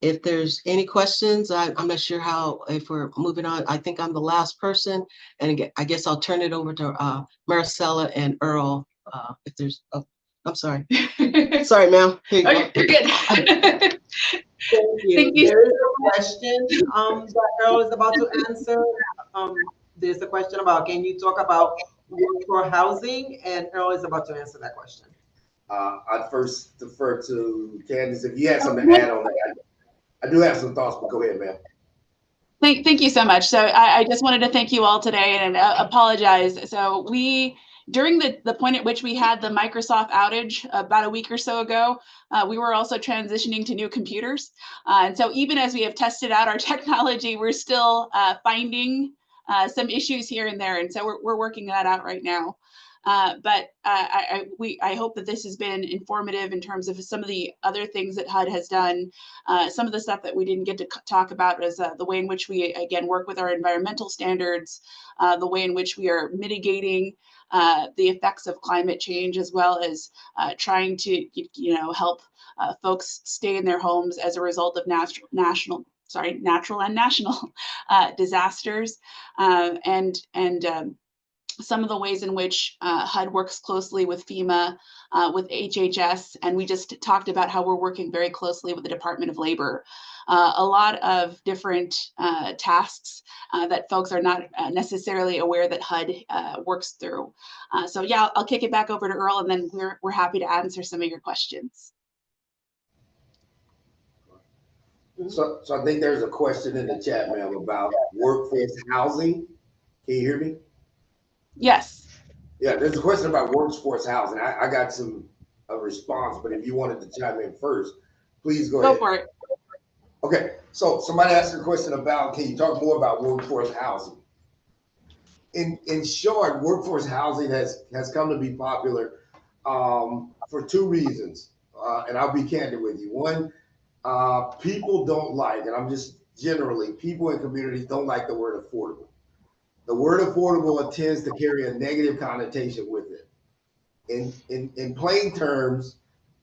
If there's any questions, I'm not sure if we're moving on. I think I'm the last person, and again, I guess I'll turn it over to Maricela and Earl. If there's, oh, I'm sorry. Sorry, ma'am. Here you go. You're good. Thank you. Thank you. There is a question that Earl is about to answer. There's a question about, can you talk about workforce housing? And Earl is about to answer that question. I'd first defer to Candace if you had something to add on that. I do have some thoughts, but go ahead, ma'am. Thank you so much. So I just wanted to thank you all today and apologize. So during the point at which we had the Microsoft outage about a week or so ago, we were also transitioning to new computers. And so even as we have tested out our technology, we're still finding some issues here and there. And so we're working that out right now. But I hope that this has been informative in terms of some of the other things that HUD has done. Some of the stuff that we didn't get to talk about is the way in which we, again, work with our environmental standards, the way in which we are mitigating the effects of climate change, as well as trying to, help folks stay in their homes as a result of natural and national disasters, and some of the ways in which HUD works closely with FEMA, with HHS, and we just talked about how we're working very closely with the Department of Labor. A lot of different tasks that folks are not necessarily aware that HUD works through. So yeah, I'll kick it back over to Earl, and then we're happy to answer some of your questions. So I think there's a question in the chat, ma'am, about workforce housing. Can you hear me? Yes. Yeah, there's a question about workforce housing. I got a response, but if you wanted to chime in first, please go ahead. Go for it. Okay, so somebody asked a question about, can you talk more about workforce housing? In short, workforce housing has come to be popular for two reasons, and I'll be candid with you. One, people don't like, and I'm just generally, people in communities don't like the word affordable. The word affordable tends to carry a negative connotation with it. In plain terms,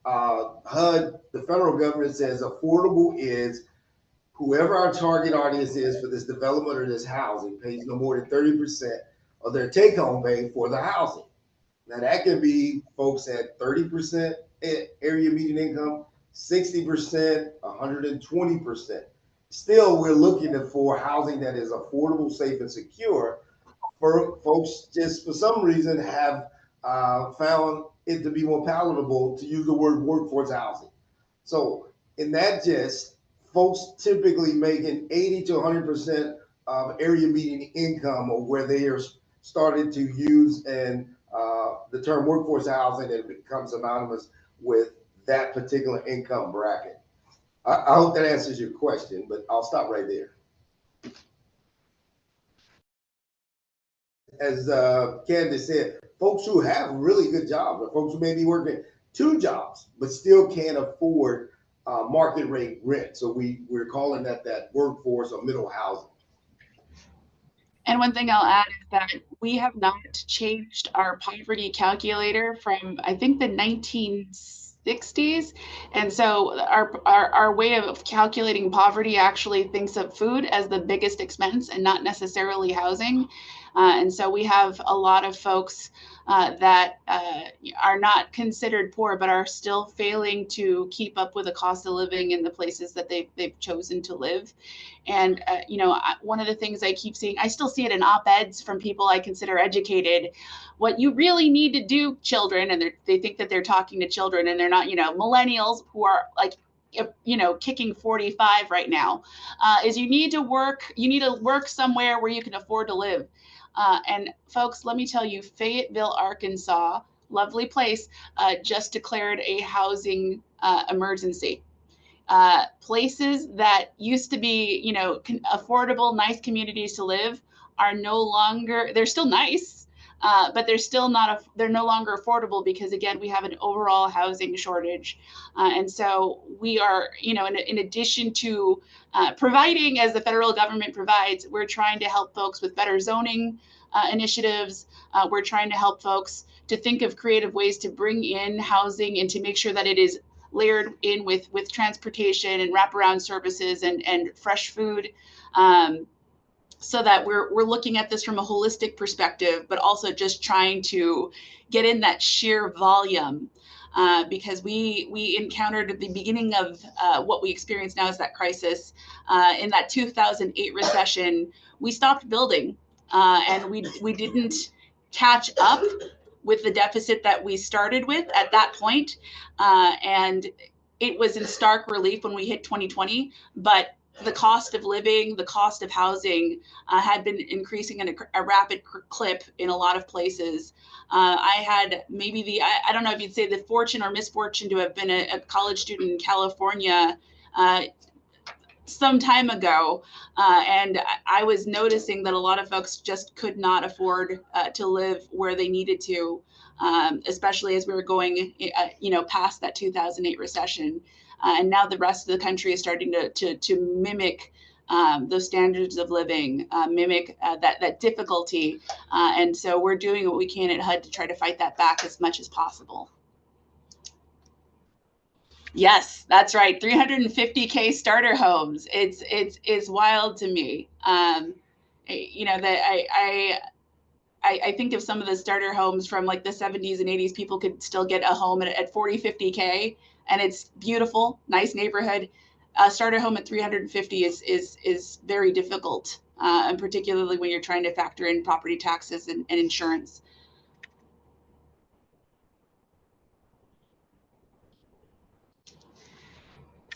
HUD, the federal government, says affordable is whoever our target audience is for this development or this housing pays no more than 30% of their take-home pay for the housing. Now that can be folks at 30% area median income, 60%, 120%. Still, we're looking for housing that is affordable, safe, and secure. For folks, just for some reason, have found it to be more palatable to use the word workforce housing. So, in that gist, folks typically making 80 to 100% of area median income, or where they are started to use the term workforce housing, and it becomes synonymous with that particular income bracket. I hope that answers your question, but I'll stop right there. As Candace said, folks who have really good jobs, or folks who may be working two jobs, but still can't afford market rate rent. So we're calling that workforce or middle housing. And one thing I'll add is that we have not changed our poverty calculator from, I think, the 1960s. And so our way of calculating poverty actually thinks of food as the biggest expense and not necessarily housing. And so we have a lot of folks that are not considered poor, but are still failing to keep up with the cost of living in the places that they've chosen to live. And, one of the things I keep seeing, I still see it in op-eds from people I consider educated. What you really need to do, children, and they think that they're talking to children, and they're not, millennials who are like, kicking 45 right now, is you need to work somewhere where you can afford to live. And folks, let me tell you, Fayetteville, Arkansas, lovely place, just declared a housing emergency. Places that used to be, affordable, nice communities to live are no longer, they're still nice, but they're no longer affordable because, again, we have an overall housing shortage. And so we are, in addition to providing, as the federal government provides, we're trying to help folks with better zoning initiatives. We're trying to help folks to think of creative ways to bring in housing and to make sure that it is layered in with transportation and wraparound services and fresh food, so that we're looking at this from a holistic perspective, but also just trying to get in that sheer volume, because we encountered at the beginning of what we experience now as that crisis, in that 2008 recession, we stopped building, and we didn't catch up with the deficit that we started with at that point. And it was in stark relief when we hit 2020, but the cost of living, the cost of housing had been increasing at a rapid clip in a lot of places. I had maybe I don't know if you'd say the fortune or misfortune to have been a college student in California some time ago. And I was noticing that a lot of folks just could not afford to live where they needed to, especially as we were going, past that 2008 recession. And now the rest of the country is starting to mimic those standards of living, mimic that difficulty. And so we're doing what we can at HUD to try to fight that back as much as possible. Yes, that's right. 350K starter homes. It's wild to me. I think of some of the starter homes from like the 70s and 80s. People could still get a home at 40, 50K, and it's beautiful, nice neighborhood. A starter home at 350 is very difficult, and particularly when you're trying to factor in property taxes and insurance.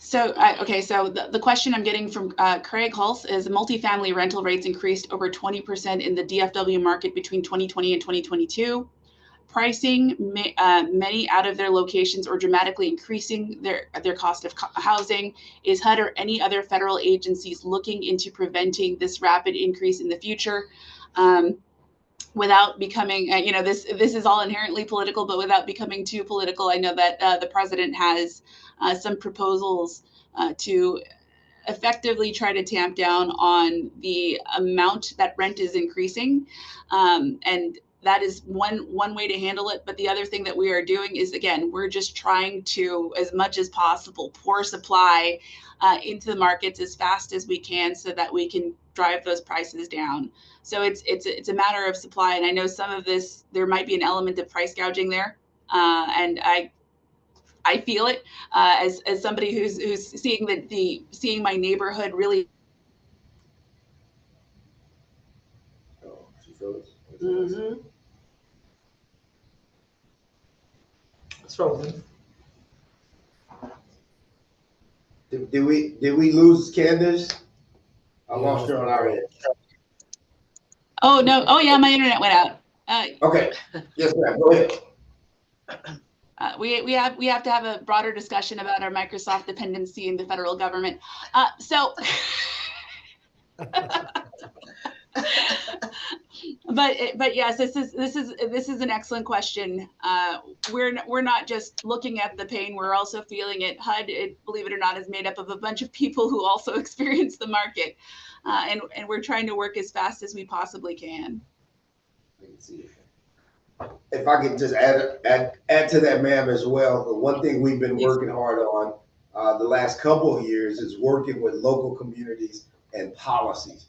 So, so the question I'm getting from Craig Hulse is multifamily rental rates increased over 20% in the DFW market between 2020 and 2022. Pricing many out of their locations or dramatically increasing their cost of housing. Is HUD or any other federal agencies looking into preventing this rapid increase in the future? Without becoming, this is all inherently political, but without becoming too political, I know that the president has some proposals to effectively try to tamp down on the amount that rent is increasing. And that is one way to handle it. But the other thing that we are doing is, again, we're just trying to, as much as possible, pour supply into the markets as fast as we can so that we can drive those prices down. So it's a matter of supply. And I know some of this, there might be an element of price gouging there. And I feel it as somebody who's seeing seeing my neighborhood really. Oh, she froze. Mm-hmm. It's frozen. Did we lose Candace? I lost her on our end. Oh no! Oh yeah, my internet went out. Okay. Yes, ma'am. Go ahead. We have to have a broader discussion about our Microsoft dependency in the federal government. But yes, this is an excellent question. We're not just looking at the pain; we're also feeling it. HUD, believe it or not, is made up of a bunch of people who also experience the market, and we're trying to work as fast as we possibly can. If I could just add to that, ma'am, as well. The one thing we've been working hard on the last couple of years is working with local communities and policies.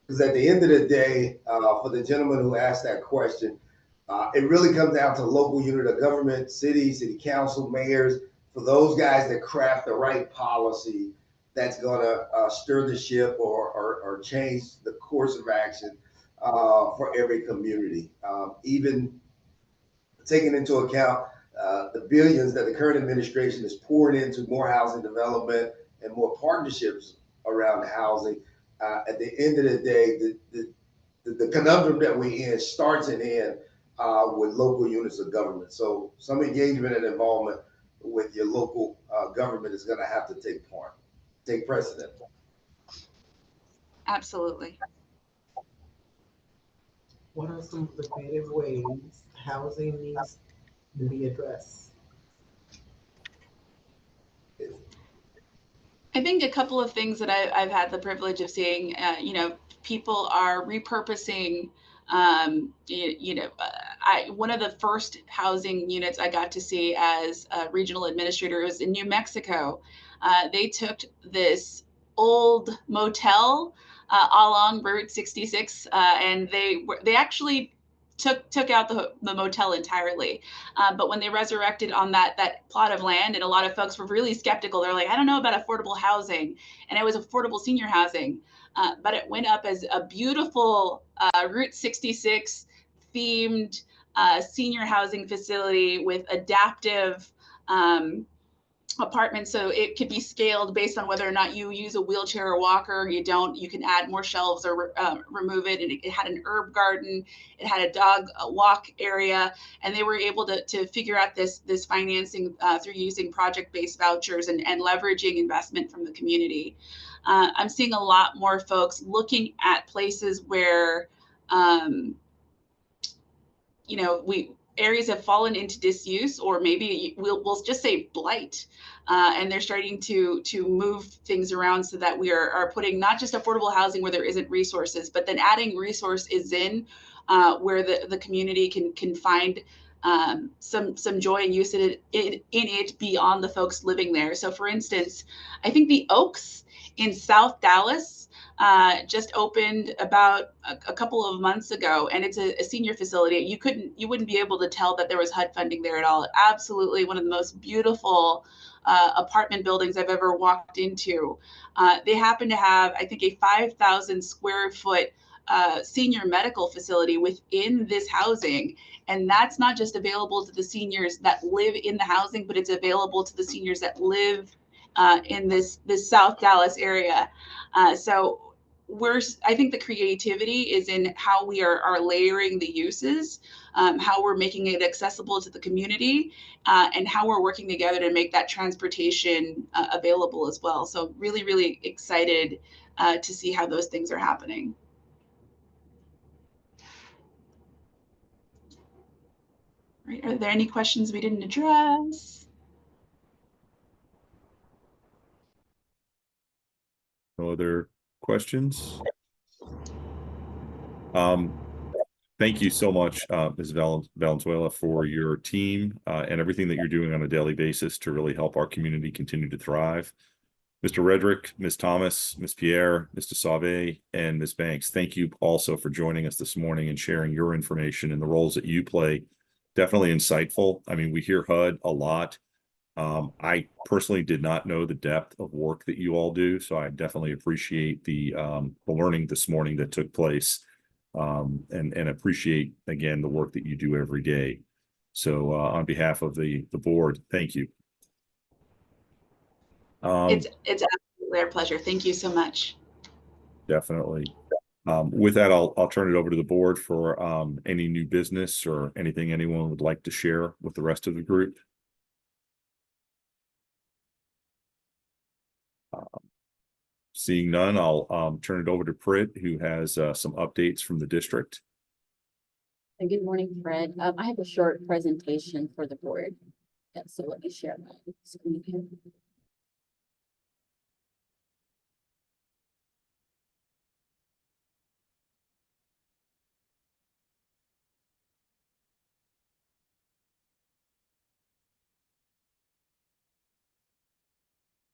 Because at the end of the day, for the gentleman who asked that question, it really comes down to local unit of government, city council, mayors, for those guys that craft the right policy that's going to stir the ship or change the course of action for every community. Even taking into account the billions that the current administration is pouring into more housing development and more partnerships around housing. At the end of the day, the conundrum that we in starts and ends with local units of government. So some engagement and involvement with your local government is going to have to take precedent. Absolutely. What are some of the creative ways housing needs to be addressed? I think a couple of things that I've had the privilege of seeing, people are repurposing, one of the first housing units I got to see as a regional administrator was in New Mexico. They took this old motel along Route 66, and they actually took out the motel entirely. But when they resurrected on that plot of land, and a lot of folks were really skeptical, they're like, I don't know about affordable housing. And it was affordable senior housing. But it went up as a beautiful Route 66 themed senior housing facility with adaptive apartments, so it could be scaled based on whether or not you use a wheelchair or walker. You don't, you can add more shelves or remove it. And it had an herb garden, it had a dog walk area, and they were able to figure out this financing through using project-based vouchers and leveraging investment from the community. I'm seeing a lot more folks looking at places where you know, areas have fallen into disuse, or maybe we'll just say blight, and they're starting to move things around so that we are putting not just affordable housing where there isn't resources, but then adding resources in where the community can find some joy and use in it beyond the folks living there. So, for instance, I think the Oaks in South Dallas just opened about a couple of months ago, and it's a senior facility. You wouldn't be able to tell that there was HUD funding there at all. Absolutely one of the most beautiful apartment buildings I've ever walked into. They happen to have, I think, a 5,000 square foot senior medical facility within this housing. And that's not just available to the seniors that live in the housing, but it's available to the seniors that live in this South Dallas area. So I think the creativity is in how we are layering the uses, how we're making it accessible to the community, and how we're working together to make that transportation available as well. So really, really excited to see how those things are happening. Right. Are there any questions we didn't address? No other questions? Thank you so much, Ms. Valenzuela, for your team and everything that you're doing on a daily basis to really help our community continue to thrive. Mr. Redrick, Ms. Thomas, Ms. Pierre, Mr. Sauvé, and Ms. Banks, thank you also for joining us this morning and sharing your information and the roles that you play. Definitely insightful. I mean, we hear HUD a lot. I personally did not know the depth of work that you all do, so I definitely appreciate the learning this morning that took place, and appreciate, again, the work that you do every day. So on behalf of the board, thank you. It's absolutely our pleasure. Thank you so much. Definitely. With that, I'll turn it over to the board for any new business or anything anyone would like to share with the rest of the group. Seeing none, I'll turn it over to Prit, who has some updates from the district. Good morning, Fred. I have a short presentation for the board. Yeah, so let me share my screen here.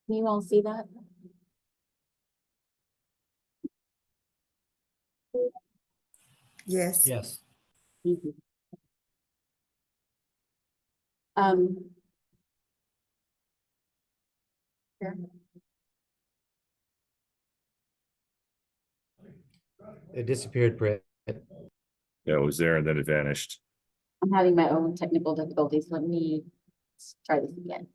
Can you all see that? Yes. Yes. Mhm. Sure. It disappeared, Brett. Yeah, it was there and then it vanished. I'm having my own technical difficulties. Let me try this again.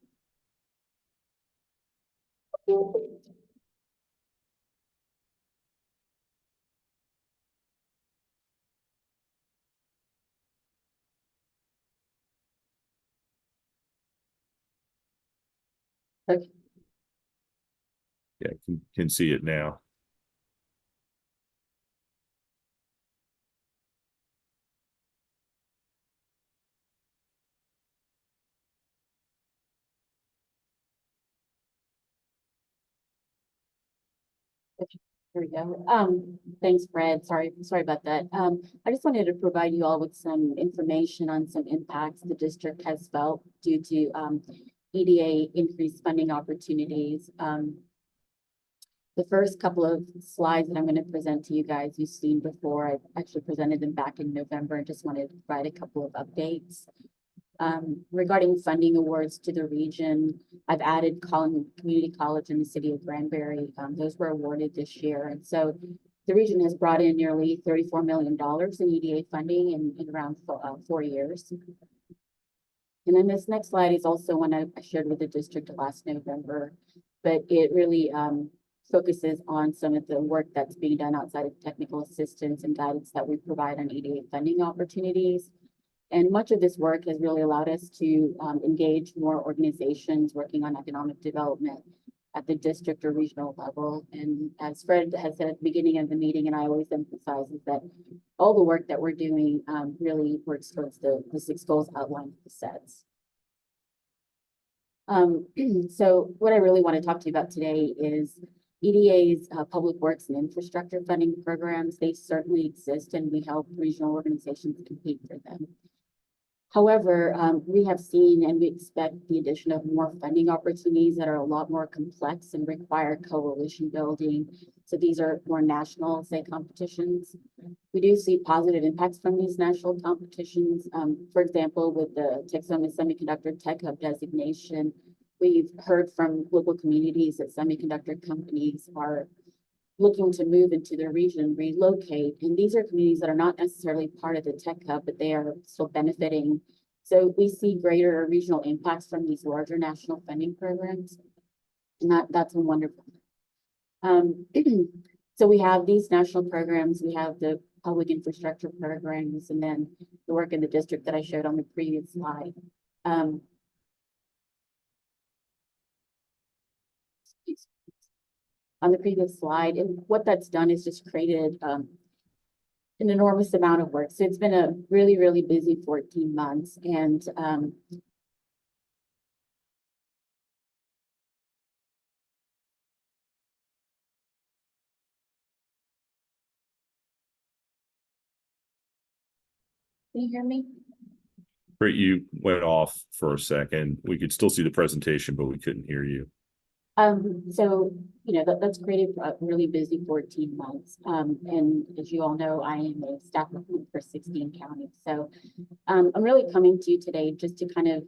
Okay. Yeah, can see it now. Here we go. Thanks, Fred. Sorry about that. I just wanted to provide you all with some information on some impacts the district has felt due to EDA increased funding opportunities. The first couple of slides that I'm going to present to you guys, you've seen before. I actually presented them back in November and just wanted to provide a couple of updates. Regarding funding awards to the region, I've added Collin Community College in the city of Granbury. Those were awarded this year. And so the region has brought in nearly $34 million in EDA funding in around 4 years. And then this next slide is also one I shared with the district last November, but it really focuses on some of the work that's being done outside of technical assistance and guidance that we provide on EDA funding opportunities. And much of this work has really allowed us to engage more organizations working on economic development at the district or regional level. And as Fred has said at the beginning of the meeting, and I always emphasize, is that all the work that we're doing really works towards the 6 goals outlined in the sets. So what I really want to talk to you about today is EDA's public works and infrastructure funding programs. They certainly exist, and we help regional organizations compete for them. However, we have seen and we expect the addition of more funding opportunities that are a lot more complex and require coalition building. So these are more national, say, competitions. We do see positive impacts from these national competitions. For example, with the Texoma Semiconductor Tech Hub designation, we've heard from local communities that semiconductor companies are looking to move into their region, relocate. And these are communities that are not necessarily part of the tech hub, but they are still benefiting. So we see greater regional impacts from these larger national funding programs. And that's a wonderful thing. So we have these national programs, we have the public infrastructure programs, and then the work in the district that I showed on the previous slide. On the previous slide, and what that's done is just created an enormous amount of work. So it's been a really, really busy 14 months, and can you hear me? Great, you went off for a second. We could still see the presentation, but we couldn't hear you. So, you know, that's created a really busy 14 months. And as you all know, I am a staff member for 16 counties. So I'm really coming to you today just to kind of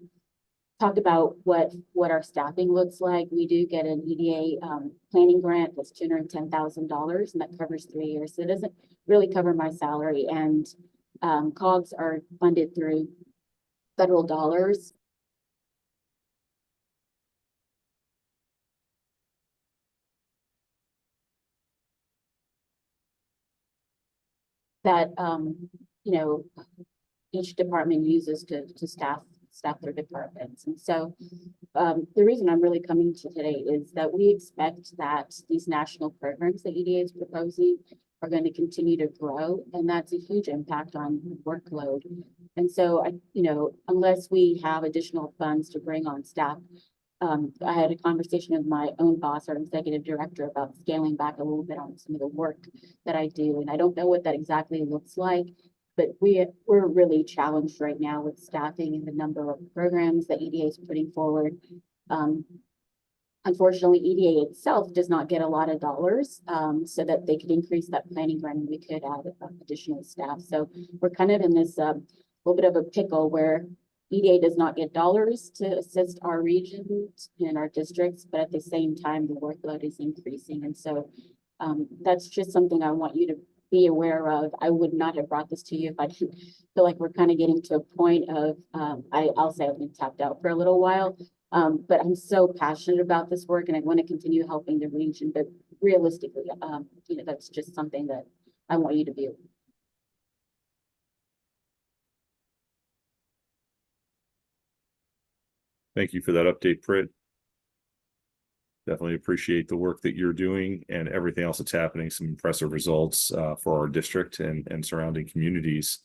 talk about what our staffing looks like. We do get an EDA planning grant that's $210,000, and that covers 3 years. So it doesn't really cover my salary. And COGS are funded through federal dollars. That you know, each department uses to staff their departments. And so the reason I'm really coming to today is that we expect that these national programs that EDA is proposing are going to continue to grow, and that's a huge impact on workload. And so you know, unless we have additional funds to bring on staff, I had a conversation with my own boss, our executive director, about scaling back a little bit on some of the work that I do. And I don't know what that exactly looks like, but we're really challenged right now with staffing and the number of programs that EDA is putting forward. Unfortunately, EDA itself does not get a lot of dollars, so that they could increase that planning grant and we could add additional staff. So we're kind of in this little bit of a pickle where EDA does not get dollars to assist our regions and our districts, but at the same time, the workload is increasing. And so that's just something I want you to be aware of. I would not have brought this to you if I didn't feel like we're kind of getting to a point of, I'll say I've been tapped out for a little while, but I'm so passionate about this work and I want to continue helping the region. But realistically, you know, that's just something that I want you to be aware of. Thank you for that update, Britt. Definitely appreciate the work that you're doing and everything else that's happening. Some impressive results for our district and surrounding communities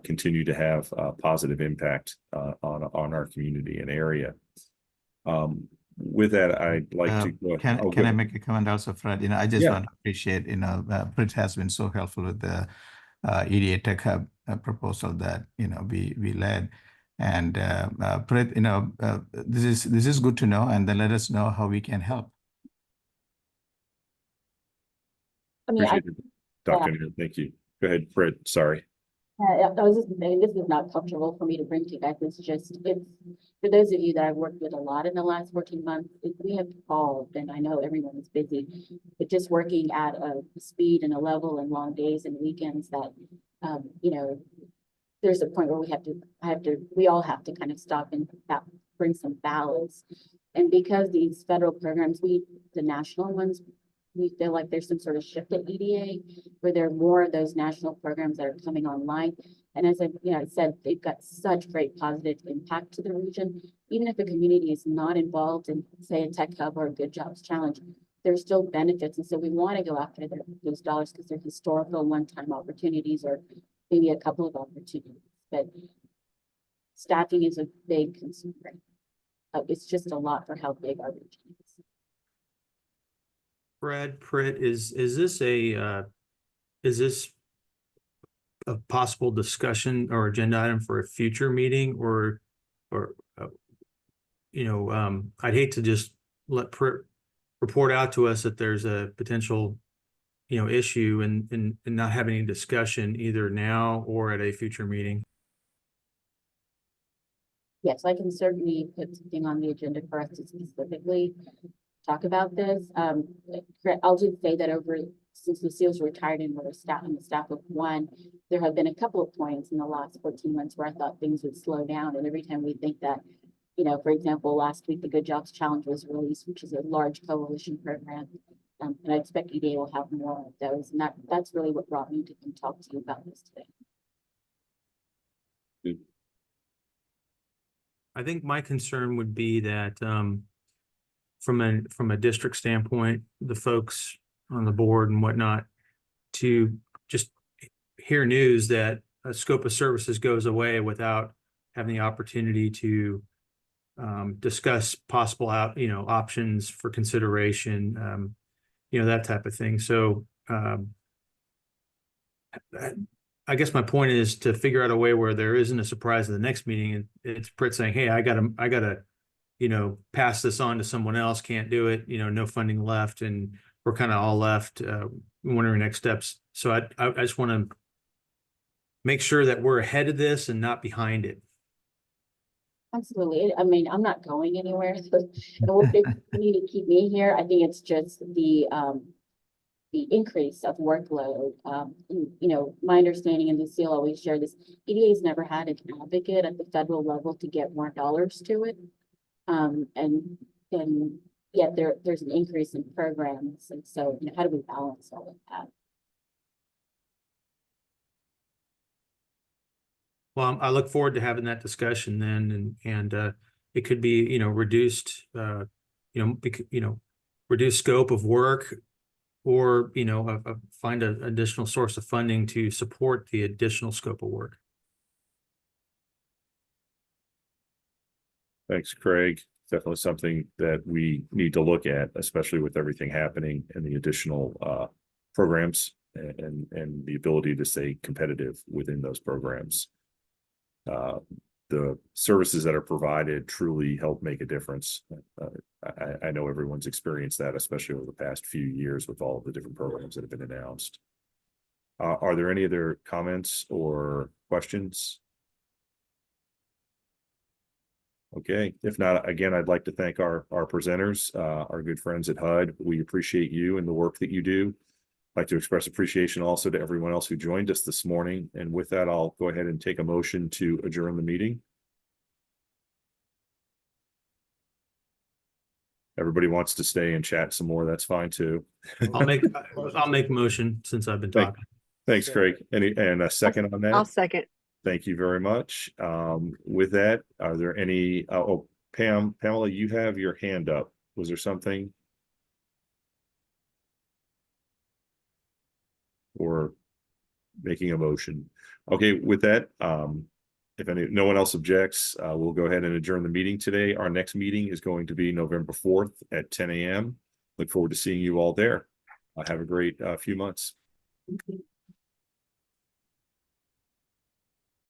continue to have a positive impact on our community and area. With that, I'd like to can I make a comment also, Fred? You know, I just want to appreciate, you know, Britt has been so helpful with the EDA Tech Hub proposal that, you know, we led. And Britt, you know, this is good to know, and then let us know how we can help. I mean, Dr. Neal, thank you. Go ahead, Britt. Sorry. I was just saying, this is not comfortable for me to bring to you guys. It's for those of you that I've worked with a lot in the last 14 months, we have evolved, and I know everyone is busy, but just working at a speed and a level and long days and weekends that, you know, there's a point where we all have to kind of stop and bring some balance. And because these federal programs, the national ones, we feel like there's some sort of shift at EDA where there are more of those national programs that are coming online. And as I said, they've got such great positive impact to the region. Even if the community is not involved in, say, a tech hub or a good jobs challenge, there's still benefits. And so we want to go after those dollars because they're historical one-time opportunities or maybe a couple of opportunities. But staffing is a big concern. It's just a lot for how big our region is. Brad, Pritt, is this a possible discussion or agenda item for a future meeting, or I'd hate to just let Pritt report out to us that there's a potential issue and not have any discussion either now or at a future meeting. Yes, I can certainly put something on the agenda for us to specifically talk about this. I'll just say that since Lucille's retired and we're on the staff of one, there have been a couple of points in the last 14 months where I thought things would slow down. And every time we think that, for example, last week, the Good Jobs Challenge was released, which is a large coalition program. And I expect EDA will have more of those. And that's really what brought me to come talk to you about this today. I think my concern would be that from a district standpoint, the folks on the board and whatnot, to just hear news that a scope of services goes away without having the opportunity to discuss possible options for consideration, that type of thing. So I guess my point is to figure out a way where there isn't a surprise at the next meeting and it's Pritt saying, hey, I gotta, pass this on to someone else, can't do it, no funding left. And we're kind of all left wondering next steps. So I just want to make sure that we're ahead of this and not behind it. Absolutely. I mean, I'm not going anywhere. So it will continue to keep me here. I think it's just the increase of workload. My understanding, and Lucille always shared this, EDA's never had an advocate at the federal level to get more dollars to it. And yet there's an increase in programs. And so, how do we balance all of that? Well, I look forward to having that discussion then, and it could be, reduced, reduced scope of work, or find an additional source of funding to support the additional scope of work. Thanks, Craig. Definitely something that we need to look at, especially with everything happening and the additional programs and the ability to stay competitive within those programs. The services that are provided truly help make a difference. I know everyone's experienced that, especially over the past few years with all of the different programs that have been announced. Are there any other comments or questions? Okay, if not, again, I'd like to thank our presenters, our good friends at HUD. We appreciate you and the work that you do. I'd like to express appreciation also to everyone else who joined us this morning. And with that, I'll go ahead and take a motion to adjourn the meeting. Everybody wants to stay and chat some more. That's fine too. I'll make a motion since I've been talking. Thanks, Craig. And a second on that? I'll second. Thank you very much. With that, are there any, Pamela, you have your hand up. Was there something? Or making a motion? Okay, with that, if no one else objects, we'll go ahead and adjourn the meeting today. Our next meeting is going to be November 4th at 10 a.m. Look forward to seeing you all there. Have a great few months.